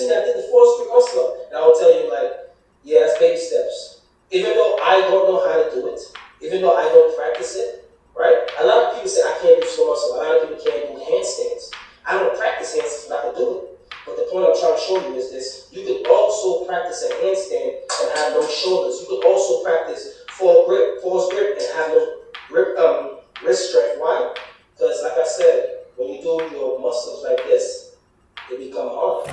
see me, I did the 4 street muscle up. And I will tell you, like, yeah, that's baby steps. Even though I don't know how to do it, even though I don't practice it, right? A lot of people say I can't do slow muscle. A lot of people can't do handstands. I don't practice handstands, but I can do it. But the point I'm trying to show you is this. You can also practice a handstand and have no shoulders. You can also practice force grip, and have no wrist strength. Why? Because like I said, when you do your muscles like this, they become hard.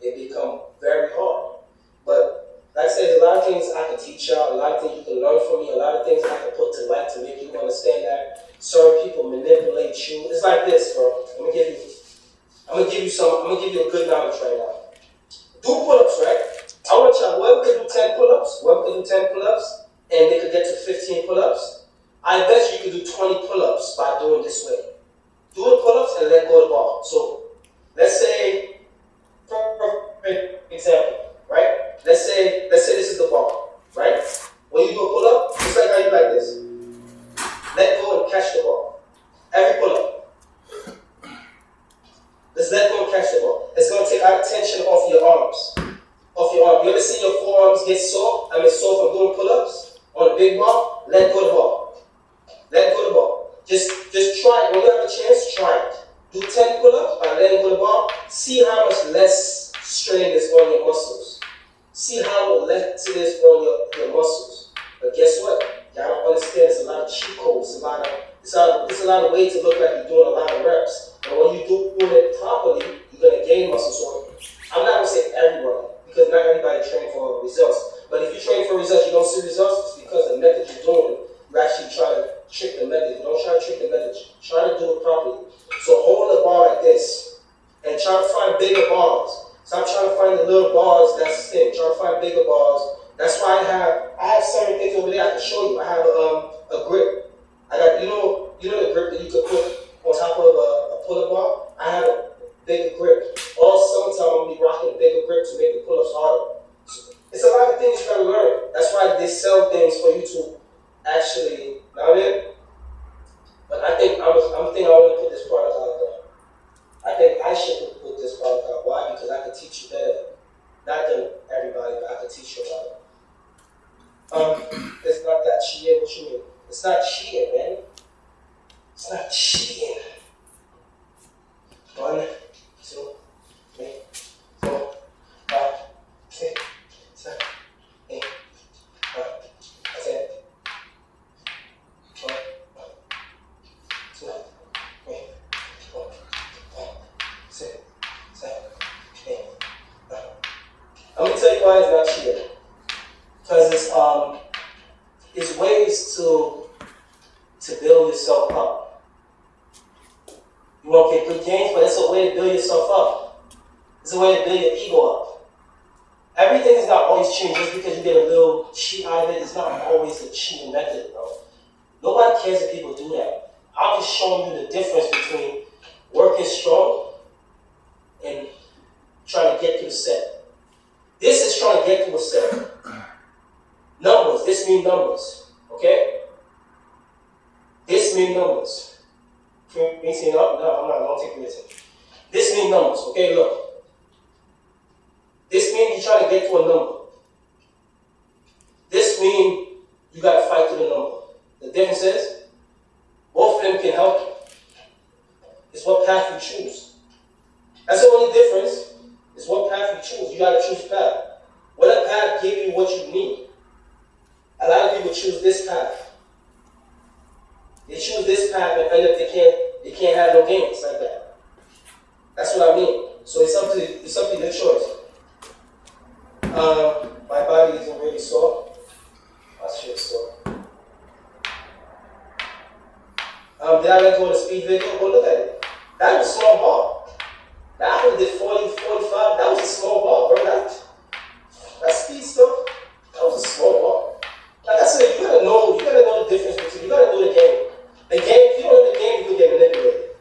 They become very hard. But like I said, there's a lot of things I can teach y'all, a lot of things you can learn from me, a lot of things I can put to light to make you understand that certain people manipulate you. It's like this, bro. I'm gonna give you a good knowledge right now. Do pull-ups, right? I want y'all, whoever can do 10 pull-ups, and they could get to 15 pull-ups, I bet you can do 20 pull-ups by doing this way. Do the pull-ups and let go of the ball. So, let's say, for example, right? Let's say this is the ball, right? When you do a pull-up, just like how you like this. Let go and catch the ball. Every pull-up. Just let go and catch the ball. It's going to take out tension off your arms. You ever see your forearms get soft? Soft from doing pull-ups on a big ball? Let go of the ball. Let go of the ball. Just try it. When you have a chance, try it. Do 10 pull-ups by letting go of the ball. See how much less strain is on your muscles. See how less it is on your muscles. But guess what? Y'all don't understand. There's a lot of cheat codes. It's a lot of ways to look like you're doing a lot of reps. And when you're doing it properly, you're going to gain muscle. So I'm not going to say everybody, because not everybody train for results. But if you train for results, you don't see results, it's because the method you're doing, you actually try to trick the method. Don't try to trick the method. Try to do it properly. So hold the ball like this, and try to find bigger balls. Stop trying to find the little balls that's thin. Try to find bigger balls. That's why I have certain things over there I can show you. I have a grip. I got you know the grip that you could put on top of a pull-up bar. I have a bigger grip. All summertime I'm gonna be rocking a bigger grip to make the pull-ups harder. So it's a lot of things you gotta learn. That's why they sell things for you to actually, you know what I mean? But I think I want to put this product out there. I think I should put this product out. Why? Because I can teach you better. Not than everybody, but I can teach you about it. It's not that cheating. What you mean? It's not cheating, man. It's not cheating. 1, 2, 3, 4, 5, 6, 7, 8, 9, 10. 1, 2, 3, 4, 5, 6, 7, 8, 9. I'm gonna tell you why it's not cheating. Because it's ways to build yourself up. You want to get good gains, but it's a way to build yourself up. It's a way to build your ego up. Everything is not always cheating. Just because you get a little cheat out of it, it's not always a cheating method, bro. Nobody cares if people do that. I'm just showing you the difference between working strong and trying to get to the set. This is trying to get to a set. Numbers. This means numbers. Okay? This means numbers. Mixing up? No, I'm not. Don't take mixing. This means numbers. Okay, look. This means you're trying to get to a number. This means you got to fight to the number. The difference is, both of them can help you. It's what path you choose. That's the only difference. It's what path you choose. You got to choose a path. What a path give you what you need. A lot of people choose this path. They choose this path and end up they can't have no gains like that. That's what I mean. So it's up to your choice. My body isn't really sore. My shit's sore. Did I let go of the speed vehicle? Well, look at it. That was a small ball. That I did 40, 45. That was a small ball, bro. That speed stuff, that was a small ball. Like I said, you gotta know the difference between, you gotta know the game. The game, if you don't know the game, you can get manipulated.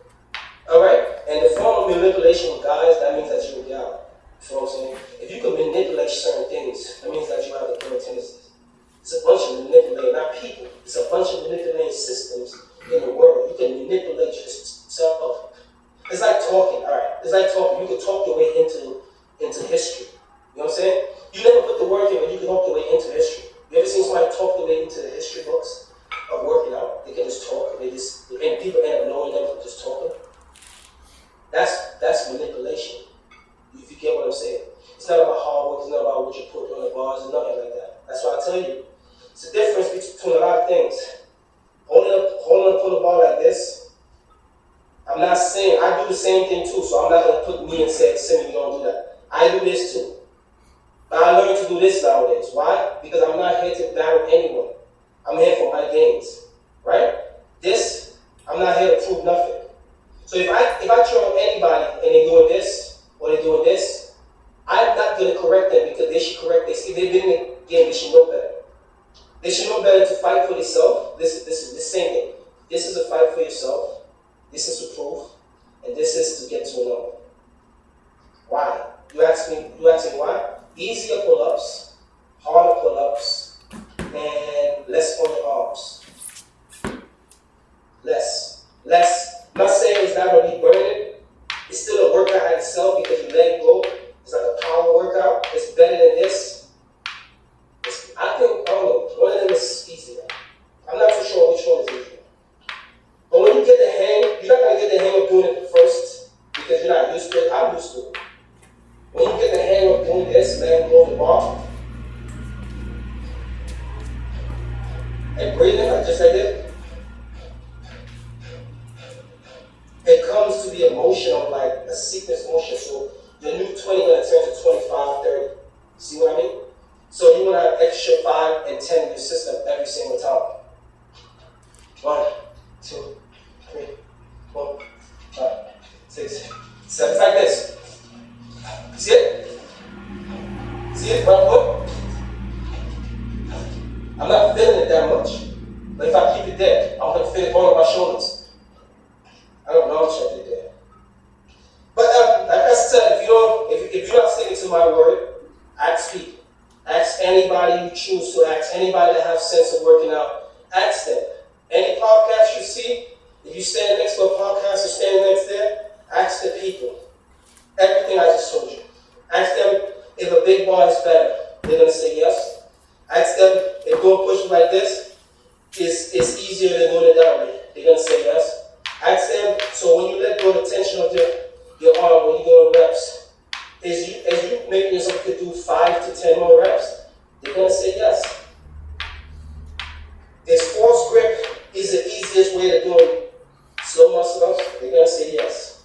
Alright? And the form of manipulation with guys, that means that you're a guy. You know what I'm saying? If you can manipulate certain things, that means that you have the current tendencies. It's a bunch of manipulating, not people. It's a bunch of manipulating systems in the world. You can manipulate yourself. It's like talking, alright? It's like talking. You can talk your way into into the history books of working out. They can just talk, and people end up knowing them from just talking. That's manipulation. If you get what I'm saying. It's not about hard work, it's not about what you put on the bars, it's nothing like that. That's why I tell you, it's the difference between a lot of things. Holding up on the bar like this, I'm not saying, I do the same thing too, so I'm not going to put me and say, Simon, you don't do that. I do this too. But I learned to do this nowadays. Why? Because I'm not here to battle anyone. I'm here for my gains. Right? This, I'm not here to prove nothing. So if I train anybody and they're doing this, or they're doing this, I'm not going to correct them because they should correct this. If they've been in the game, they should know better. They should know better to fight for themselves. This is the same thing. This is a fight for yourself. This is to prove. And this is to get to know. Why? You ask me why? Easier pull-ups, harder pull-ups, and less on your arms. Less. I'm not saying it's not going to be burning. It's still a workout in itself because you let it go. It's like a power workout. It's better than this. I don't know, one of them is easier. I'm not too sure which one is easier. But when you get the hang, you're not going to get the hang of doing it first because you're not used to it. I'm used to it. When you get the hang of doing this, letting go of the bar, and breathing, like just like this, it comes to the emotion of like a sequence motion. So your new 20 going to turn to 25, 30. See what I mean? So you want to have extra 5 and 10 in your system every single time. 1, 2, 3, 4, 5, 6, 7. It's like this. See it? See it? Front foot? I'm not feeling it that much. But if I keep it there, I'm going to feel it all on my shoulders. I don't know how much I did there. But like I said, if you're not sticking to my word, ask people. Ask anybody you choose to. Ask anybody that has sense of working out. Ask them. Any podcast you see, if you stand next to a podcast or standing next there, ask the people. Everything I just told you. Ask them if a big bar is better. They're going to say yes. Ask them if doing push-ups like this is easier than doing it that way. They're going to say yes. Ask them, so when you let go of the tension of your arm, when you go to reps, as you making yourself could do 5 to 10 more reps, they're going to say yes. Is force grip is the easiest way to do slow muscle ups? They're going to say yes.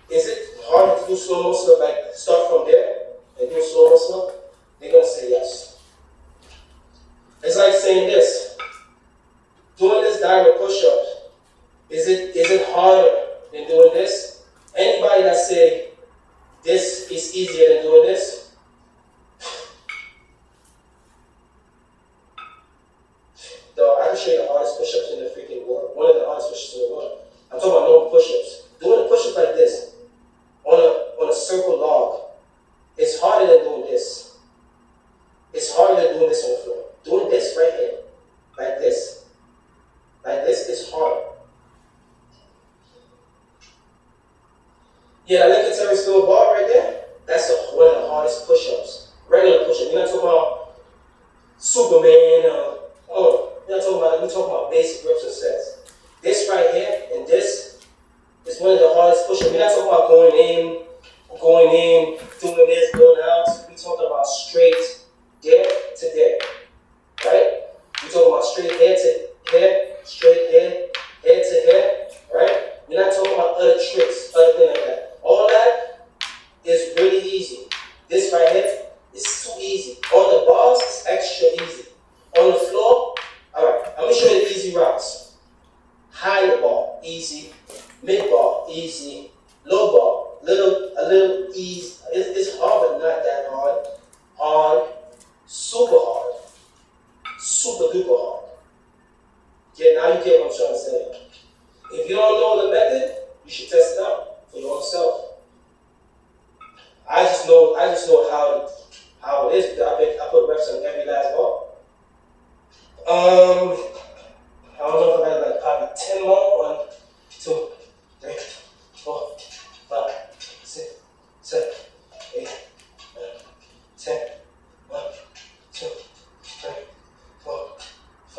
Is it harder to do slow muscle up, like start from there and do slow muscle up? They're going to say yes. It's like saying this. Doing this diamond push-up, is it harder than doing this? Anybody that say this is easier than doing this? I can show you the hardest push-ups in the freaking world. One of the hardest push-ups in the world. I'm talking about normal push-ups. Doing a push-up like this on a circle log, it's harder than doing this. It's harder than doing this on the floor. Doing this right here, like this is harder. Yeah, that Lincoln Terry Steel bar right there, that's one of the hardest push-ups. Regular push-up. We're not talking about Superman. We're talking about basic reps and sets. This right here and this is one of the hardest push-ups. We're not talking about going in, doing this, going out. We're talking about straight there to there. Right? We're talking about straight here to here, straight here, here to here. Right? We're not talking about other tricks, other things like that. All that is really easy. This right here is too easy. On the bars, it's extra easy. On the floor, alright, I'm going to show you the easy routes. High bar, easy. Mid bar, easy. Low bar, a little easy. It's hard, but not that hard. Hard, super hard. Super duper hard. Yeah, now you get what I'm trying to say. If you don't know the method, you should test it out for your own self. I just know how it is because I put reps on every last bar. I don't know if I got like probably 10 more. 1, 2, 3, 4, 5, 6, 7, 8, 9, 10. 1, 2, 3, 4, 5,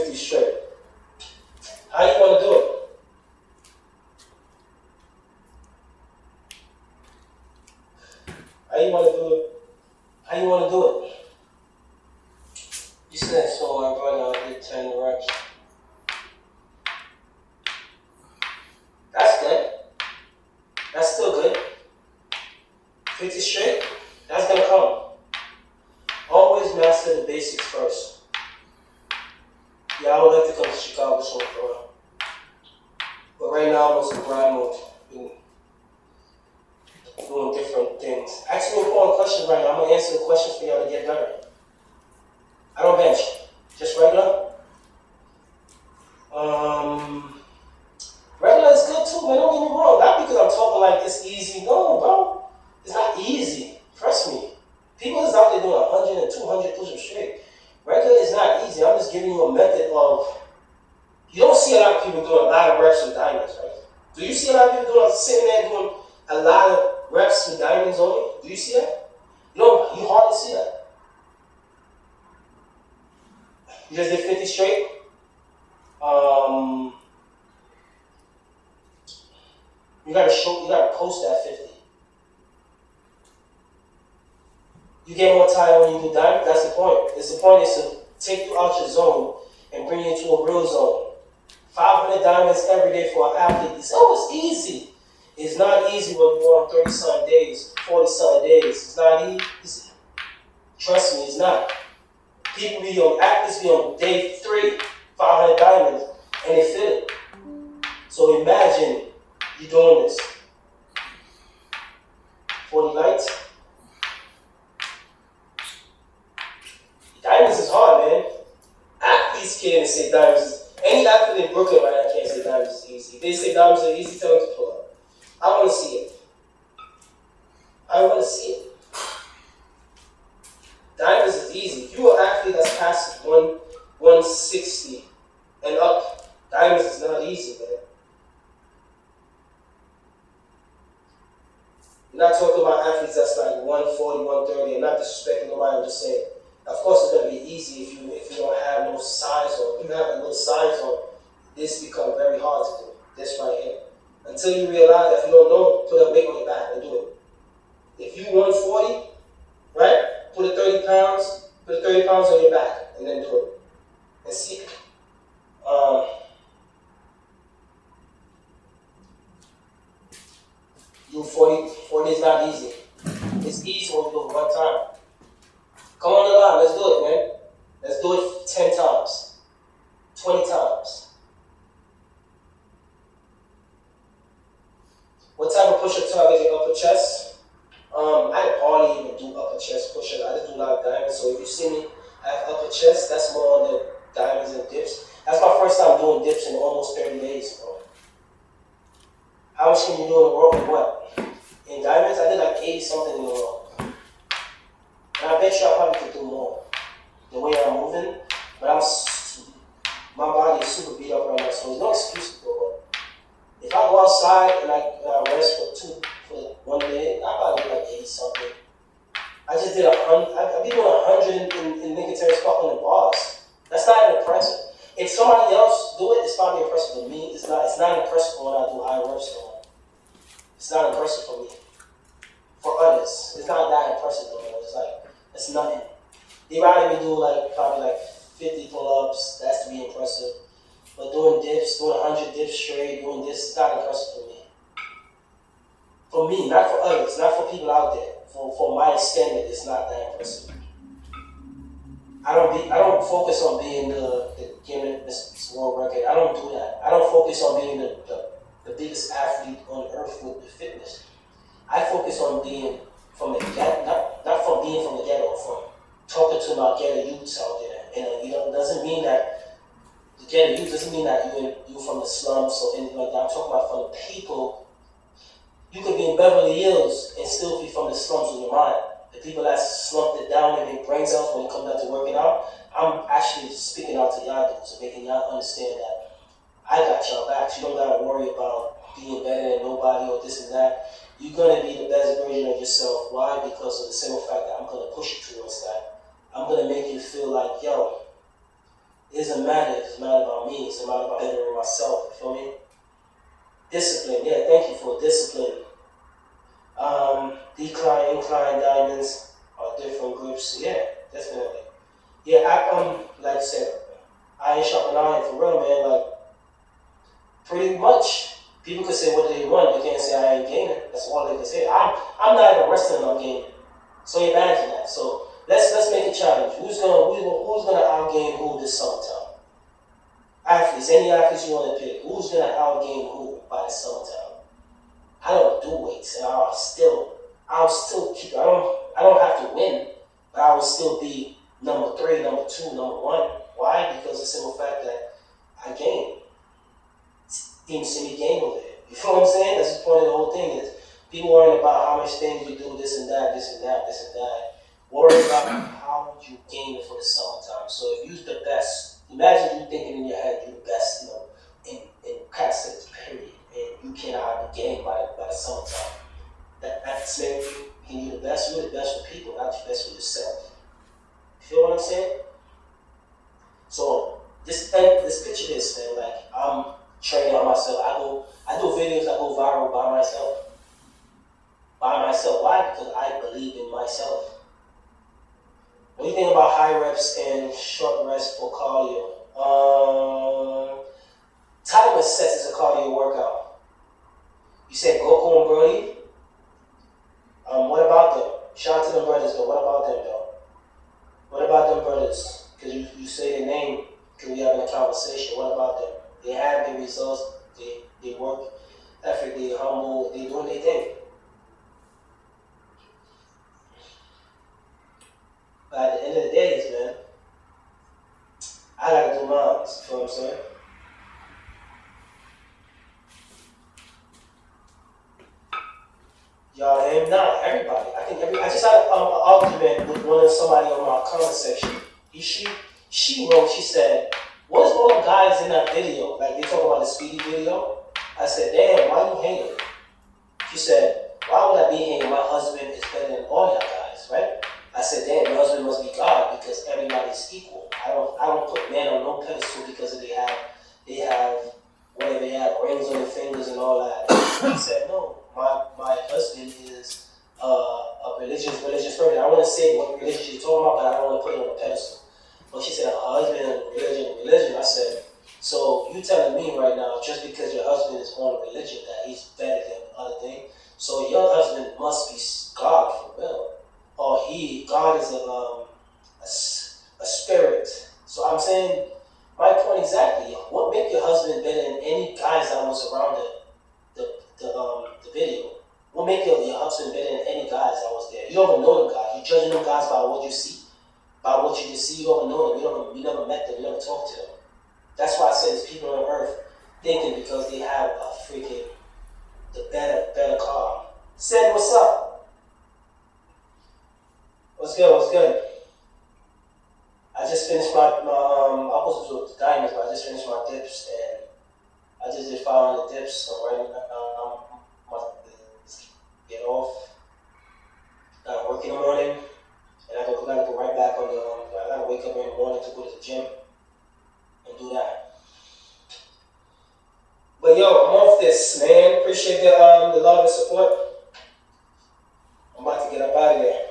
50 straight. How you want to do it? How you want to do it? How you want to do it? You said so, my brother. I did 10 reps. That's good. That's still good. 50 straight. That's gonna come. Always master the basics first. Yeah, I would like to come to Chicago soon for a while. But right now I'm on some grind mode. Doing different things. Ask me important questions right now. I'm gonna answer the questions for y'all to get better. I don't bench. Just regular. Regular is good too, man. Don't get me wrong. Not because I'm talking like it's easy. No, bro. It's not easy. Trust me. People is out there doing 100 and 200 push-ups straight. Regular is not easy. I'm just giving you a method of. You don't see a lot of people doing a lot of reps with diamonds, right? Do you see a lot of people sitting there doing a lot of reps with diamonds only? Do you see that? You hardly see that. You just did 50 straight. You gotta post that 50. You get more tired when you do diamond. That's the point. The point is to take you out your zone and bring you into a real zone. 500 diamonds every day for an athlete. It's easy. It's not easy when you're on 30-some days, 40-some days. It's not easy. Trust me, it's not. Athletes be on day 3, 500 diamonds, and they feel it. So imagine you doing this. 40 lights. Diamonds is hard, man. Athletes can't say diamonds. Any athlete in Brooklyn right now can't say diamonds is easy. If they say diamonds are easy, tell them to pull up. I want to see it. I want to see it. Diamonds is easy. If you're an athlete that's past 160 and up, diamonds is not easy, man. You're not talking about athletes that's like 140, 130, and not disrespecting nobody. I'm just saying. Of course, it's going to be easy if you don't have no size on. If you have a little size on, this becomes very hard to do. This right here. Until you realize that if you don't know, put a weight on your back and do it. If you 140, right? Put 30 pounds on your back and then do it. And see. You 40 is not easy. It's easy when you do it one time. Come on the line, let's do it, man. Let's do it 10 times, 20 times. What type of push-up target your upper chest? I hardly even do upper chest push-up. I just do a lot of diamonds. So if you see me have upper chest, that's more on the diamonds and dips. That's my first time doing dips in almost 30 days, bro. How much can you do in a row and what? In diamonds, I did like 80 something in a row. And I bet you I probably could do more. The way I'm moving, but my body is super beat up right now, so there's no excuse to go up. If I go outside and I rest for 1 day, I probably do like 80 something. I just did 100. I've been doing 100 in Nicotera Spark on the bars. That's not even impressive. If somebody else do it, it's probably impressive for me. It's not impressive when I do high reps though. It's not impressive for me. For others, it's not that impressive though. It's like it's nothing. They rather me do probably 50 pull-ups. That's to be impressive. But doing dips, doing 100 dips straight, doing this, it's not impressive for me. For me, not for others, not for people out there. For my standard, it's not that impressive. I don't focus on being the Guinness World Record. I don't do that. I don't focus on being the biggest athlete on earth with the fitness. I focus on being from the ghetto, not from being from the ghetto, from talking to my ghetto youths out there. And it doesn't mean that the ghetto youth doesn't mean that you're from the slums or anything like that. I'm talking about from the people. You could be in Beverly Hills and still be from the slums in your mind. The people that slumped it down in their brain cells when it comes down to working out, I'm actually speaking out to y'all dudes and making y'all understand that I got y'all back. You don't gotta worry about being better than nobody or this and that. You're gonna be the best version of yourself. Why? Because of the simple fact that I'm gonna push you towards that. I'm gonna make you feel like, yo, It doesn't matter if it's not about me, it's not about bettering myself, you feel me? Discipline, yeah, thank you for discipline. Decline, incline diamonds are different groups, yeah, definitely. Yeah, like I said, iron sharpen iron for real, man. Like, pretty much, people can say what they want, they can't say I ain't gaining. That's all they can say. I'm not even wrestling, I'm gaining. So imagine that. So let's make a challenge. Who's gonna outgain who this summertime? Athletes, any athletes you want to pick. Who's gonna outgain who by the summertime? I don't do weights, and I'll still keep. I don't have to win, but I will still be number 3, number 2, number 1. Why? Because of the simple fact that I gain. Team see me gain over there. You feel what I'm saying? That's the point of the whole thing is people worrying about how much things you do, this and that, this and that, this and that. Worry about how you gain it for the summertime. So if you're the best, imagine you thinking in your head you're the best, in calisthenics, period, and you cannot be gained by the summertime. That's making you the best. You're the best for people, not the best for yourself. You feel what I'm saying? So this picture this, man. Like I'm training on myself. I do videos that go viral by myself. By myself. Why? Because I believe in myself. What do you think about high reps and short rest for cardio? Timer sets is a cardio workout. You said Goku and Brody. What about them? Shout out to them brothers though. What about them though? What about them brothers? Because you say their name, because we having a conversation. What about them? They have the results. They work effort. They humble. They doing their thing. But at the end of the day, man, I gotta do mine. You feel what I'm saying? Y'all him not everybody. I just had an argument with somebody on my comment section. She wrote. She said, "What's all the guys in that video? Like they talk about the Speedy video." I said, "Damn, why you hating?" She said, "Why would I be hating? My husband is better than all y'all guys, right?" I said, "Damn, your husband must be God because everybody's equal. I don't put men on no pedestal because they have whether they have rings on their fingers and all that." I said, "No, my husband is a religious person. I want to say what religion she's talking about, but I don't want to put it on a pedestal." But she said, "A husband and religion." I said, "So you telling me right now, just because your husband is on a religion, that he's better than other things? So your husband must be God for real, or God is a spirit." So I'm saying, my point exactly. What make your husband better than any guys that was around the video? What make your husband better than any guys that was there? You don't even know the guys. You're judging them guys by what you see. By what you just see, you don't know them. You never met them. You never talked to them. That's why I said there's people on earth thinking because they have a freaking the better car. Said, what's up? What's good? What's good? I just finished my I was supposed to do the diamonds, but I just finished my dips and I just did 500 dips. So right now, I'm about to get off. I work in the morning, and I gotta go right back on the. I gotta wake up in the morning to go to the gym and do that. But yo, I'm off this, man. Appreciate the love and support. I'm about to get up out of there.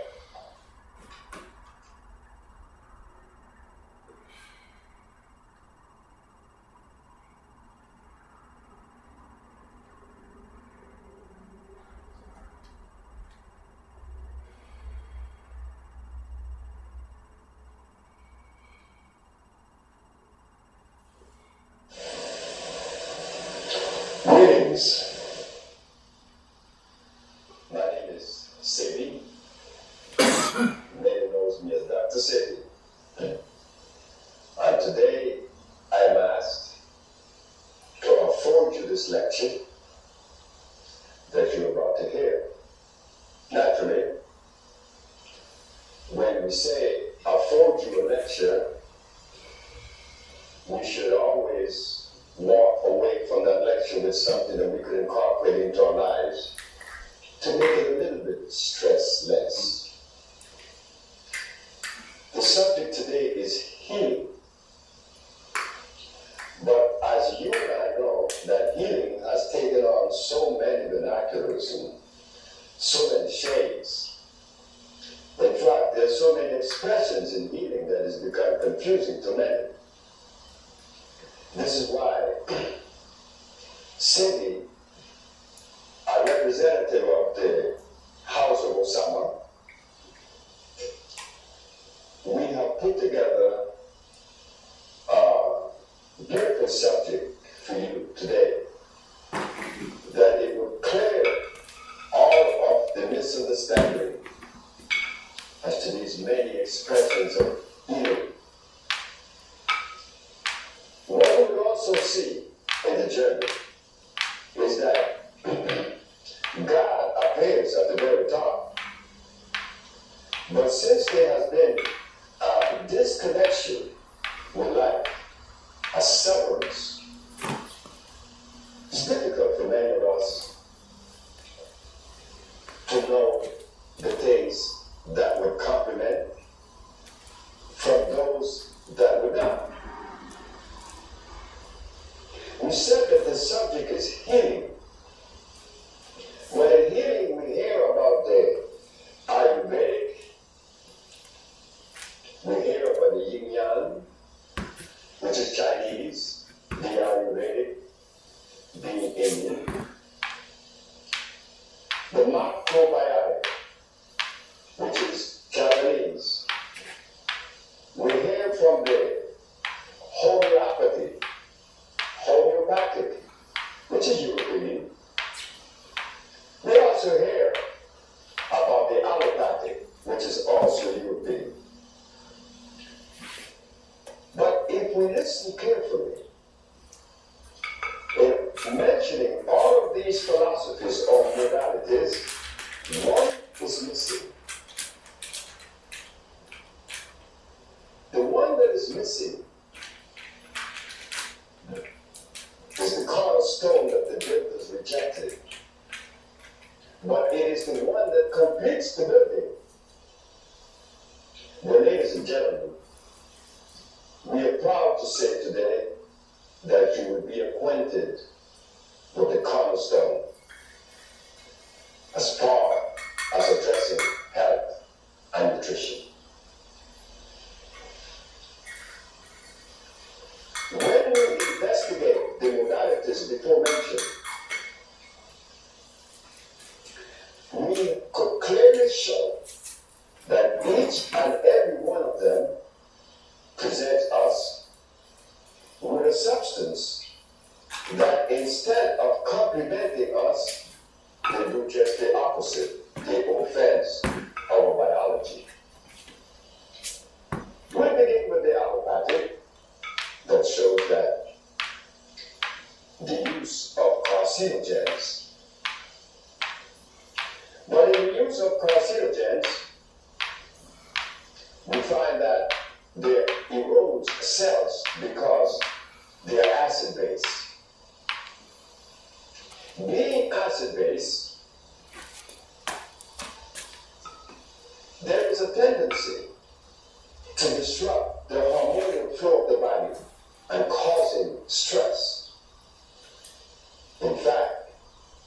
Greetings. My name is Sebi. Many knows me as Dr. Sebi. And today I am asked to afford you this lecture that you're about to hear. Naturally, when we say afford you a lecture, we should always walk away from that lecture with something that we could incorporate into our lives to make it a little bit stress-less. The subject today is healing. vernaculars and so many shades. In fact, there are so many expressions in healing that has become confusing to many. This is why Cindy, a representative of the House of Osama, we have put together a beautiful subject for you today, that it will clear all of the misunderstanding as to these many expressions of healing. What we also see in the journey is that God appears at the very top. But since there has been a disconnection with life, a severance, it's difficult for many of us to know the things that would complement from those that would not. We said that the subject is healing. Well, in healing, we hear about the Ayurvedic, we hear about the Yin Yang, which is Chinese, the Ayurvedic, being Indian, the macrobiotic, which is Japanese. We hear from the homeopathic, which is European. We also hear about the allopathic, which is also European. But if we listen carefully, in mentioning all of these philosophies or modalities, one is missing. The one that is missing is the cornerstone that the builders rejected. But it is the one that completes the building. Well, ladies and gentlemen, we are proud to say today that you will be acquainted with the cornerstone as far as addressing health and nutrition. When we investigate the modalities before mentioned, we could clearly show that each and every one of them presents us with a substance that instead of complimenting us, they do just the opposite. They offense our biology. We begin with the allopathic that shows that the use of carcinogens. But in the use of carcinogens, we find that they erode cells because they are acid-based. Being acid-based, there is a tendency to disrupt the hormonal flow of the body and causing stress. In fact,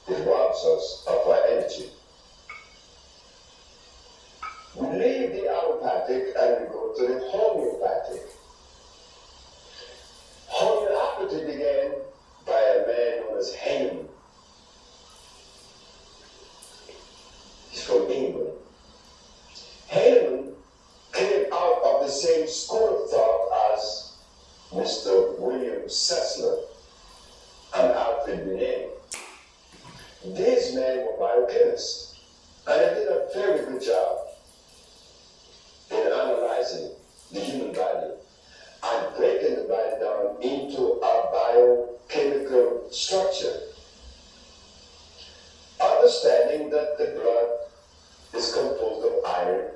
it robs us of our energy. We leave the allopathic and we go to the homeopathic. Homeopathy began by a man known as Hahnemann. He's from England. Hahnemann came out of the same school of thought as Mr. William Sessler and Alfred Binet. These men were biochemists, and they did a very good job in analyzing the human body and breaking the body down into a biochemical structure. Understanding that the blood is composed of iron,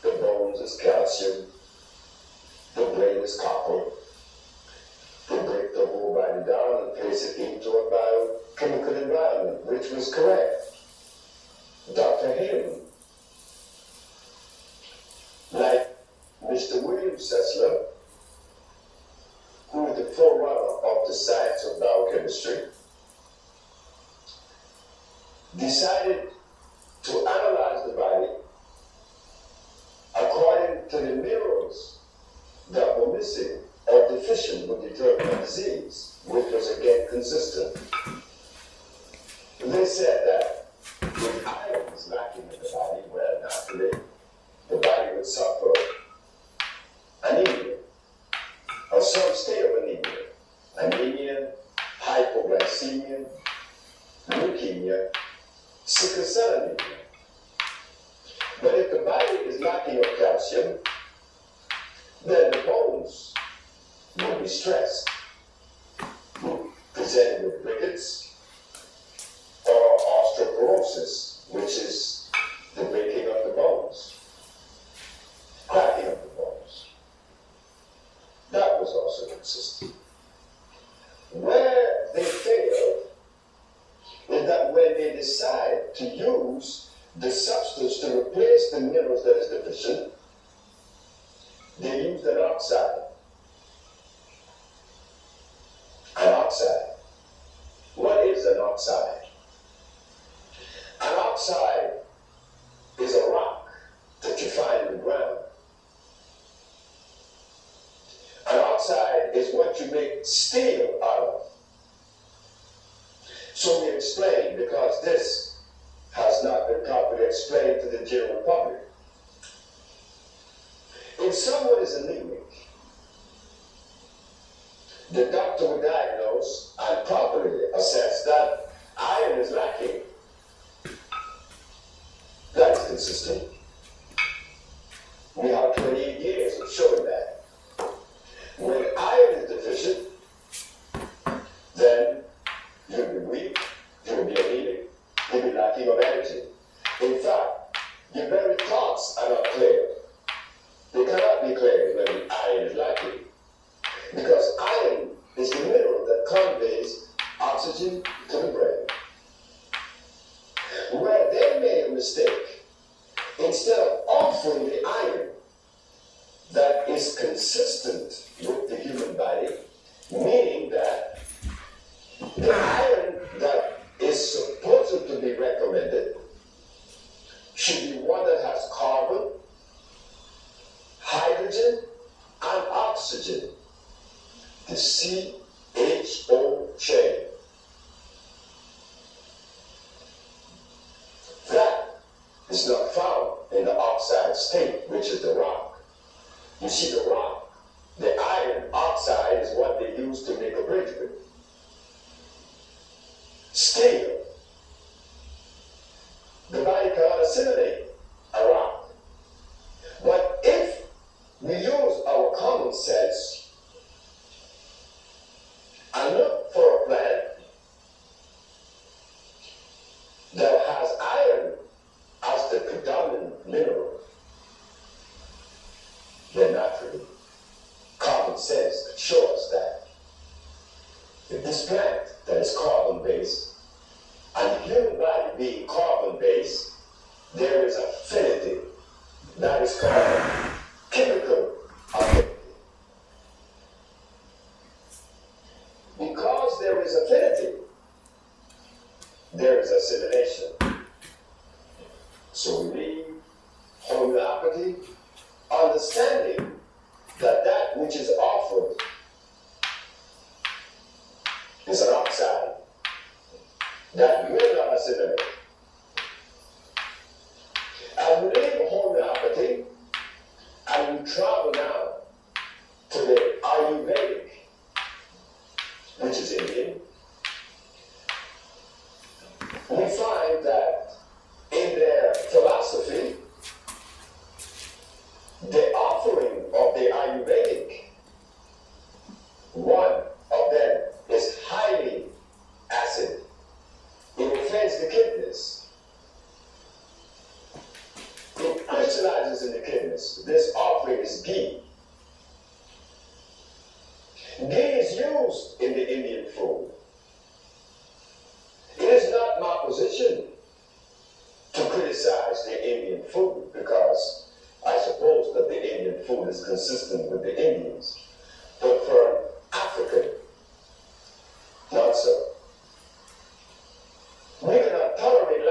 the bones is calcium, the brain is copper. They break the whole body down and place it into a biochemical environment, which was correct. Dr. Hahnemann, like Mr. William Sessler, who is the forerunner of the science of biochemistry, decided to analyze the body according to the minerals that were missing or deficient would determine the disease, which was again consistent. They said that if iron was lacking in the body, well, naturally, the body would suffer anemia, or some state of anemia, hypoglycemia, leukemia, sickle cell anemia. But if the body is lacking of calcium, then the bones will be stressed, presented with rickets or osteoporosis, which is the breaking of the bones, cracking of the bones. That was also consistent. Where they failed is that when they decide to use the substance to replace the minerals that is deficient, they used an oxide. An oxide. What is an oxide? An oxide is a rock that you find in the ground. An oxide is what you make steel out of. So we explain, because this has not been properly explained to the general public. If someone is anemic, the doctor will diagnose and properly assess that iron is lacking. That is consistent. We have 28 years of showing that. When iron is deficient, then you'll be weak, you'll be anemic, you'll be lacking of energy. In fact, your very thoughts are not clear. They cannot be clear when iron is lacking. Because iron is the mineral that conveys oxygen to the brain. Where they made a mistake, instead of offering the iron that is consistent with the human body, meaning that the iron that is supposed to be recommended should be one that has carbon, hydrogen, and oxygen, the CHO chain. That is not found in the oxide state, which is the rock. You see, the rock, the iron oxide is what they use to make a bridge with. Steel. The body cannot assimilate a rock. But if we use our common sense and look for a plant that has iron as the predominant mineral, then naturally, common sense could show us that if this plant that is carbon-based and the human body being carbon-based, there is affinity. That is called chemical affinity. Because there is affinity, there is assimilation. So we leave homeopathy understanding that that which is offered is an oxide that will not assimilate. And we leave homeopathy and we travel now to the Ayurvedic, which is Indian. We find that in their philosophy, the offering of the Ayurvedic, one of them is highly acid. It offends the kidneys. It crystallizes in the kidneys. This offering is ghee. Ghee is used in the Indian food. It is not my position to criticize the Indian food, because I suppose that the Indian food is consistent with the Indians. But for an African, not so. We cannot tolerate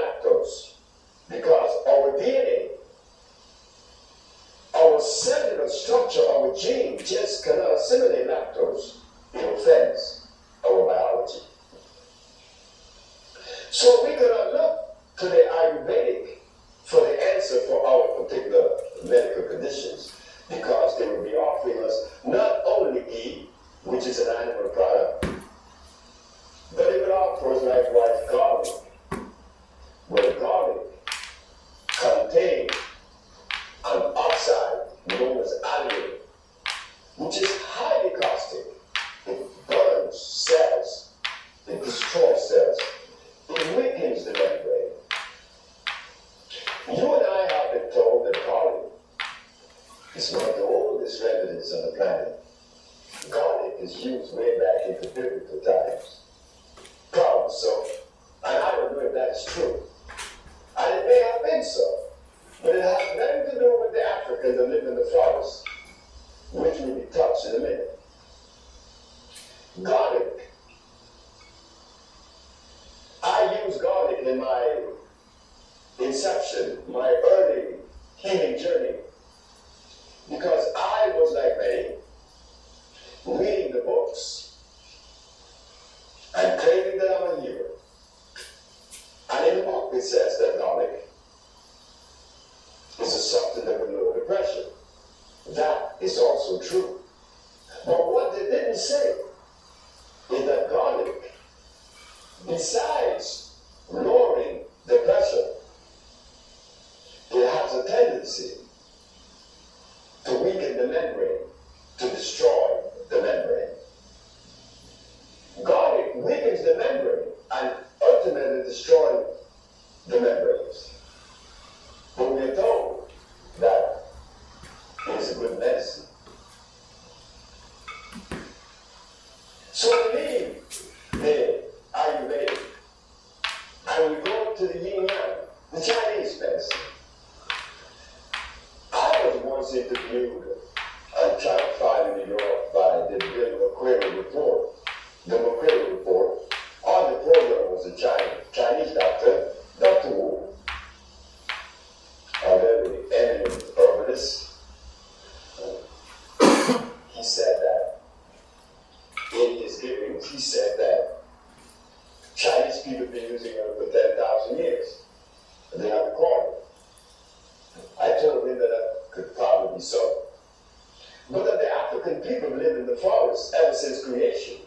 inception, my early healing journey, because I was like many, reading the books and claiming that I'm a hero. And in the book it says that garlic is a substance that will lower the pressure. That is also true. But what they didn't say is that garlic, besides lowering the pressure, it has a tendency to weaken the membrane, to destroy the membrane. Garlic weakens the membrane and ultimately destroys the membranes. But we are told that it is a good medicine. So we leave the Ayurvedic and we go to the Yin Yang, the Chinese medicine. I was once interviewed on Channel 5 in New York by the McQuarrie Report. The McQuarrie Report. On the program was a Chinese doctor, Dr. Wu, a very eminent herbalist. He said that in his givings, he said that Chinese people have been using it for 10,000 years. And they have recorded. I told him that that could probably be so. But that the African people live in the forest ever since creation.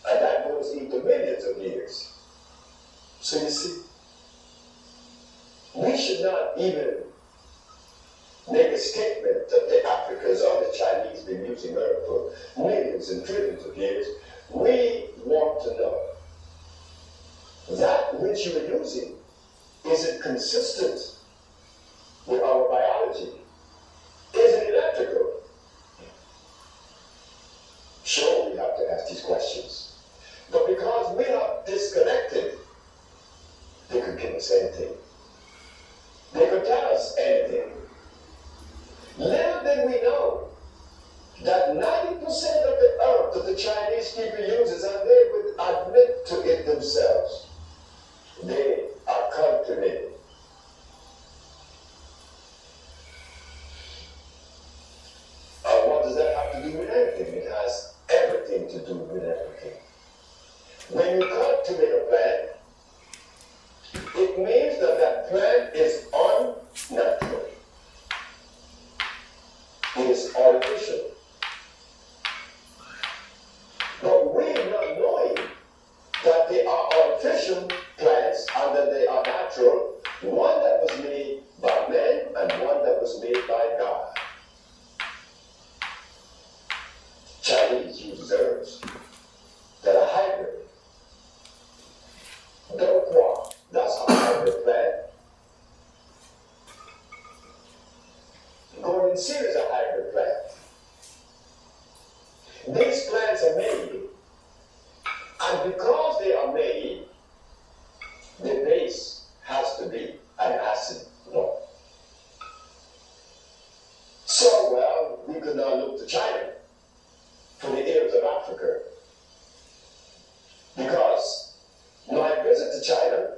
And that goes into millions of years. So you see, we should not even make a statement that the Africans or the Chinese been using Earth for millions and trillions of years. We want to know that which you are using, is it consistent with our biology? Is it electrical? Sure, we have to ask these questions. But because we are disconnected, they could give us anything. They could tell us anything. Little did we know that 90% of the earth that the Chinese people uses, and they would admit to it themselves, they are cultivated. And what does that have to do with anything? It has everything to do with everything. When you cultivate a plant, it means that that plant is unnatural. It is artificial. But we not knowing that they are artificial plants and that they are natural, one that was made by men and one that was made by God. Chinese use herbs that are hybrid. Douqua, that's a hybrid plant. Golden Seed is a hybrid plant. These plants are made, and because they are made, the base has to be an acid form. So, well, we could now look to China for the ills of Africa. Because when I visited China,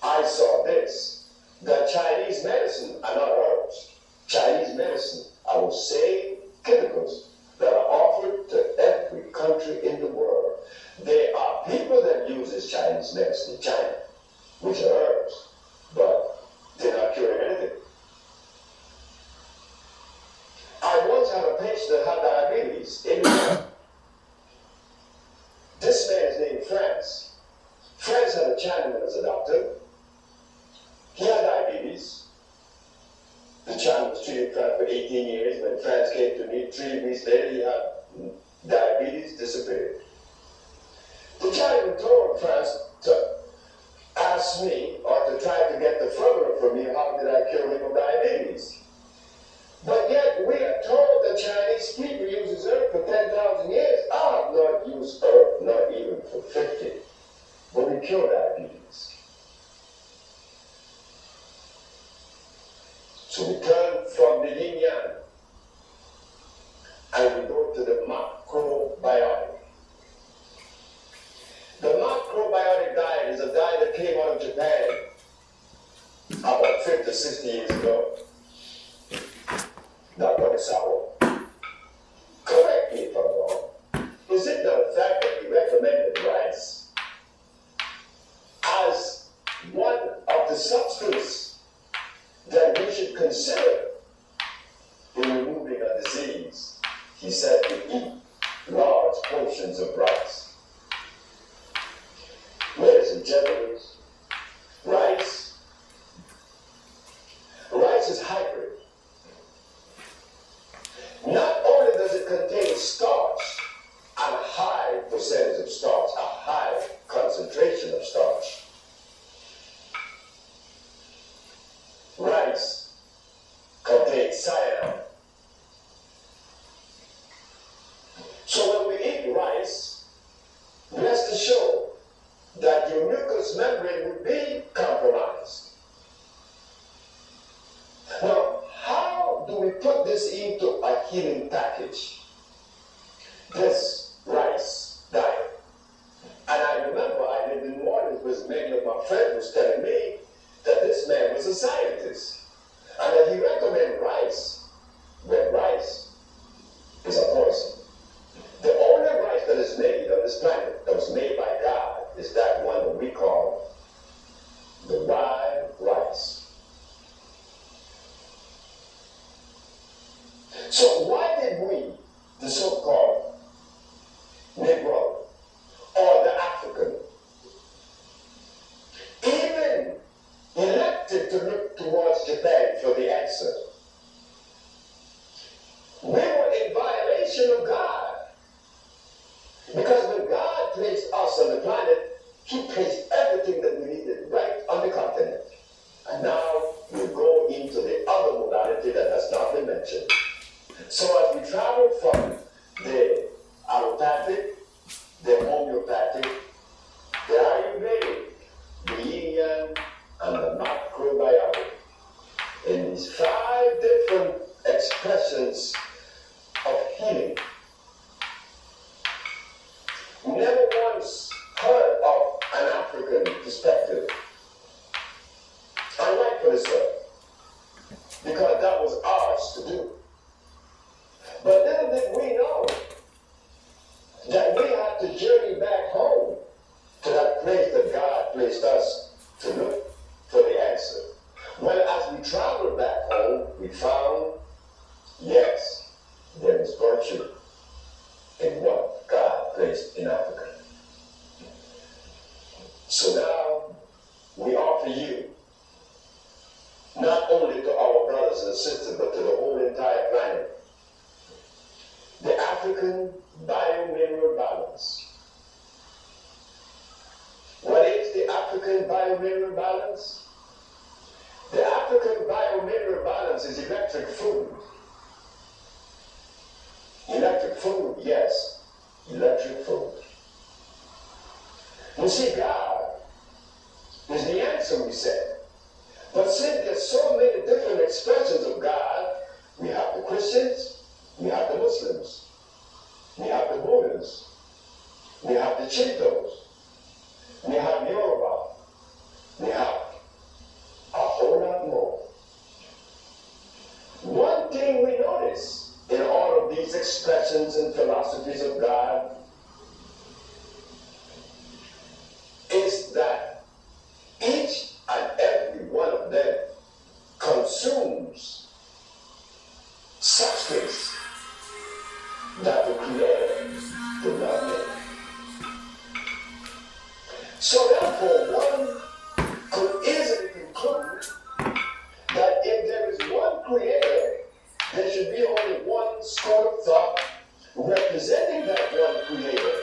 I saw this, that Chinese medicine are not herbs. Chinese medicine are the same chemicals that are offered to every country in the world. There are people that use this Chinese medicine in China, which are herbs, but they're not curing anything. I once had a patient that had diabetes in Europe. This man is named Franz. Franz had a Chinaman as a doctor. He had diabetes. The Chinaman was treating Franz for 18 years. When Franz came to me 3 weeks later, he had diabetes, disappeared. The Chinaman told Franz to ask me, or to try to get the formula from me, how did I cure him of diabetes? But yet we are told that Chinese people uses herb for 10,000 years. I have not used herb, not even for 50. But we cure diabetes. So we turn from the yin yang and we go to the macrobiotic. The macrobiotic diet is a diet that came out of Japan about 50, 60 years ago. Dr. Sauer, correct me if I'm wrong. Is it the fact that he recommended rice as one of the substances that we should consider in removing a disease? He said to eat large portions of rice. Ladies and gentlemen, rice is hybrid. Not only does it contain starch, and a high percentage of starch, a high concentration of starch. Rice contains cyanide. So when we eat rice, rest assured that your mucous membrane will be compromised. Now, how do we put this into a healing package? This rice diet. And I remember I lived in New Orleans with many of my friends was telling me that this man was a scientist and that he recommended rice when rice is a poison. The only rice that is made on this planet, that was made by God, is that one that we call the rye rice. So why did we, the so-called Negro or the African, even elected to look towards Japan for the answer? We were in violation of God. Because when God placed us on the planet, He placed everything that we needed right on the continent. And now we go into the other modality that has not been mentioned. So as we travel from the allopathic, the homeopathic, the Ayurvedic, the Yin and the macrobiotic, in these 5 different expressions of healing, never once heard of an African perspective. And rightfully so, because that was ours to do. But little did we know that we had to journey back home to that place that God placed us to look for the answer. Well, as we traveled back home, we found, yes, there is virtue in what God placed in Africa. So now we offer you, not only to our brothers and sisters, but to the whole entire planet, the African biomineral balance. What is the African biomineral balance? The African biomineral balance is electric food. Electric food, yes, electric food. You see, God is the answer, we said. But since there's so many different expressions of God, we have the Christians, we have the Muslims, we have the Buddhists, we have the Chintos, we have Yoruba, we have a whole lot more. One thing we notice in all of these expressions and philosophies of God is that each and every one of them consumes substance that the Creator did not make. So therefore, one could easily conclude that if there is one Creator, there should be only one school of thought representing that one Creator.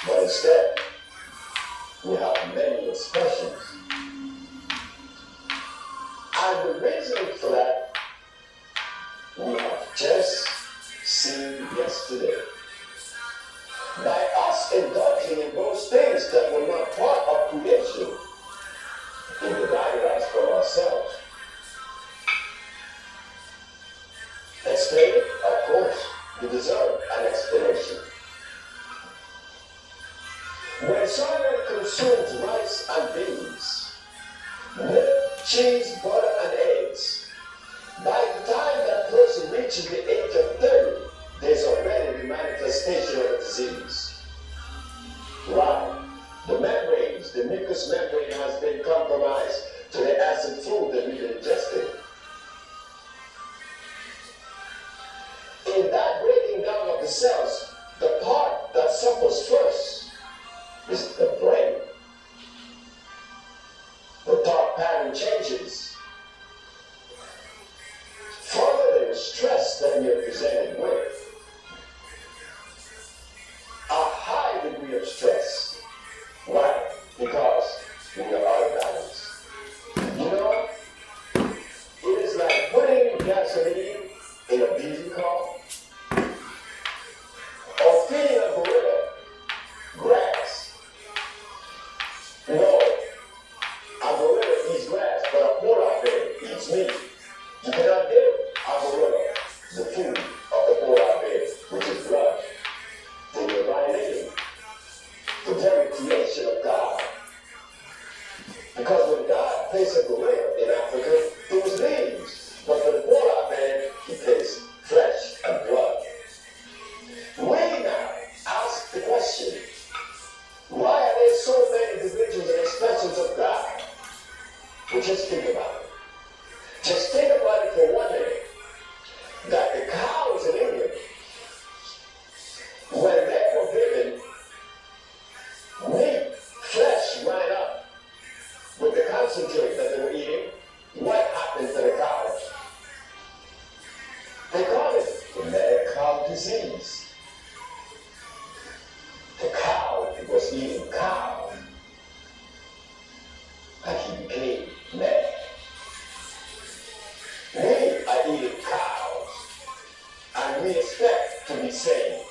But instead, we have many expressions. And the reason for that, we have just seen yesterday. By us indulging in those things that were not part of creation, we divided us from ourselves. Explain it? Of course, you deserve an explanation. When someone consumes rice and beans, milk cheese, butter, and eggs. By the time that person reaches the age of 30, there's already the manifestation of the disease. Why? The membranes, the mucous membrane has been compromised to the acid food that we've ingested. In that breaking down of the cells, the part that suffers first is the brain. The thought pattern changes. Further, there is stress that we are presented with. A high degree of stress. Why? Because we are out of balance. You know, it is like putting gasoline in a diesel car or feeding a gorilla grass. No, a gorilla eats grass, but a polar bear eats meat. You cannot give a gorilla the food of the polar bear, which is blood. Then you're violating the very creation of God. Because when God placed a gorilla in Africa, it was leaves. But for the polar bear, he placed flesh and blood. We now ask the question, why are there so many individuals and expressions of God? Well, just think about it. Just think about it for 1 minute. That the cows in England, when they were given meat, flesh right up with the concentrate that they were eating, what happened to the cows? They call it the mad cow disease. The cow was eating cow, and he became mad. We are eating cows, and we expect to be saved.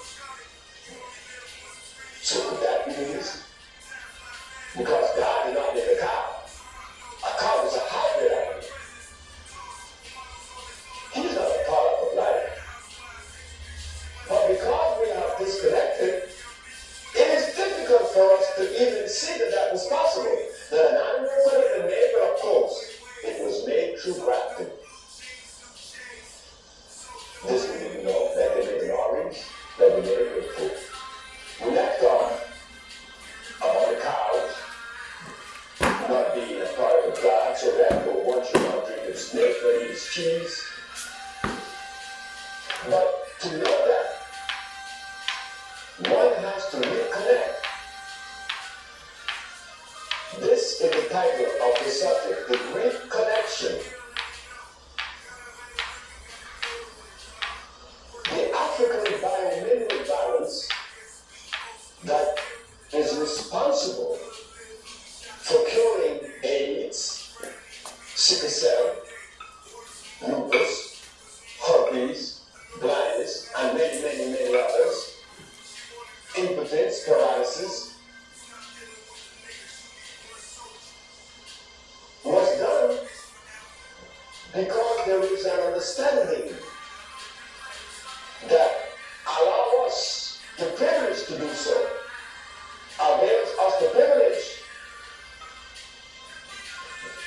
So could that be the reason? Because God did not make a cow. A cow is a hybrid animal. He's not a product of life. But because we are disconnected, it is difficult for us to even see that that was possible. That an animal could have been made, but of course, it was made through grafting. This we didn't know, that they made an orange, that we made a grapefruit. We left off about the cows not being a part of God, so therefore one should not drink its milk or eat its cheese. But to know that, one has to reconnect. This is the title of the subject, the reconnection. The African biomineral balance that is responsible for curing AIDS, sickle cell, lupus, herpes, blindness, and many, many, many others, impotence, paralysis, was done because there is an understanding that allow us the privilege to do so, avails us the privilege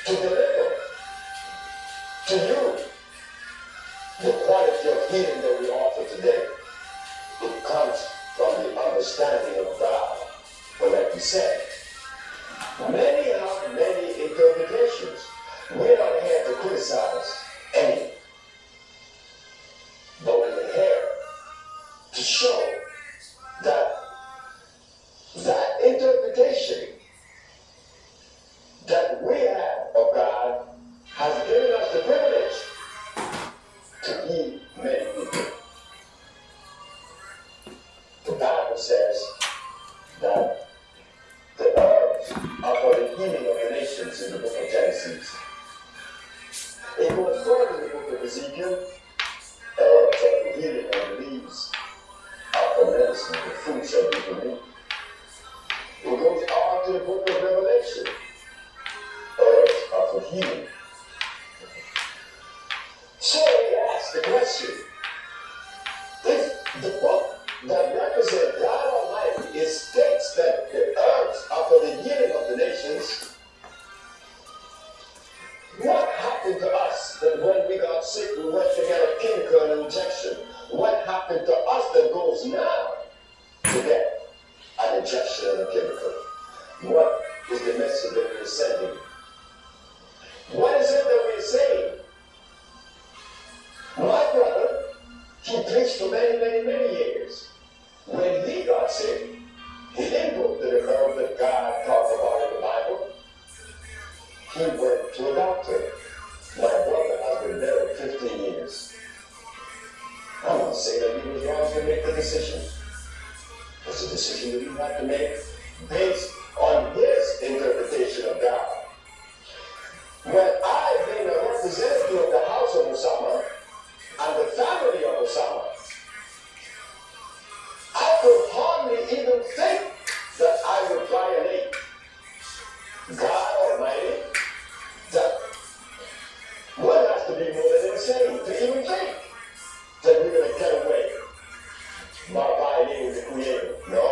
to deliver to you the quality of healing that we offer today. It comes from the understanding of God. But like we said, many have many interpretations. We're not here to criticize any, but we're here to show that that interpretation that we have of God has given us the privilege to heal many people. The Bible says that the herbs are for the healing of the nations in the book of Genesis. It goes further in the book of Ezekiel. Herbs are for healing, and the leaves are for medicine. The fruit shall be for meat. It goes on to the book of Revelation. Herbs are for healing. So we ask the question, if the book that represents God Almighty, it states that the herbs are for the healing of the nations, What happened to us that when we got sick, we went to get a chemical injection? What happened to us that goes now to get an injection and a chemical? What is the message that we're sending? What is it that we're saying? My brother, he preached for many, many, many years. When he got sick, he didn't go to the herb that God talked about in the Bible. He went to a doctor. My brother has been married 15 years. I'm not saying that he was wrong to make the decision. It's a decision that you have to make based on his interpretation of God. When I've been a representative of the house of Osama and the family of Osama, I could hardly even think that I would violate God Almighty. That one has to be more than insane to even think that we're going to get away by violating the Creator. No.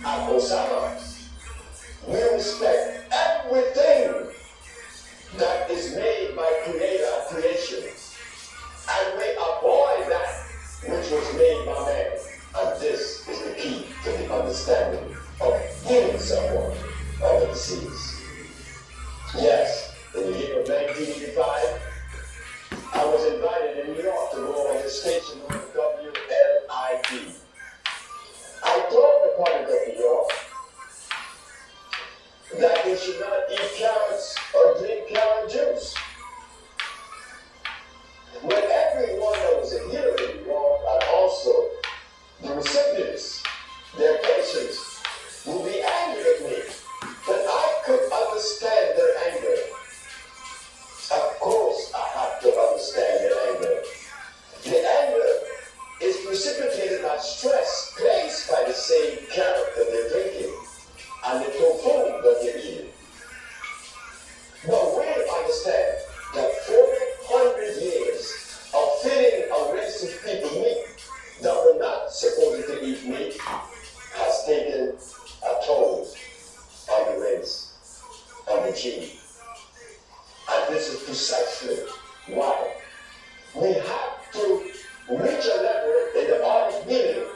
At Osama, we respect everything that is made by Creator and creation. And we avoid that which was made by man. And this is the key to the understanding of healing someone of the disease. Yes, in the year of 1985, I was invited in New York to go on the station on WLID. I told the public of New York that they should not eat carrots or drink carrot juice. When everyone that was a hero in New York, and also the recipients, their patients, will be angry at me, but I could understand their anger. Of course, I have to understand their anger. The anger is precipitated by stress placed by the same carrot that they're drinking and the tofu that they're eating. But we understand that 400 years of feeding a race of people meat that were not supposed to eat meat has taken a toll on the race, on the gene. And this is precisely why we have to reach a level in the art of healing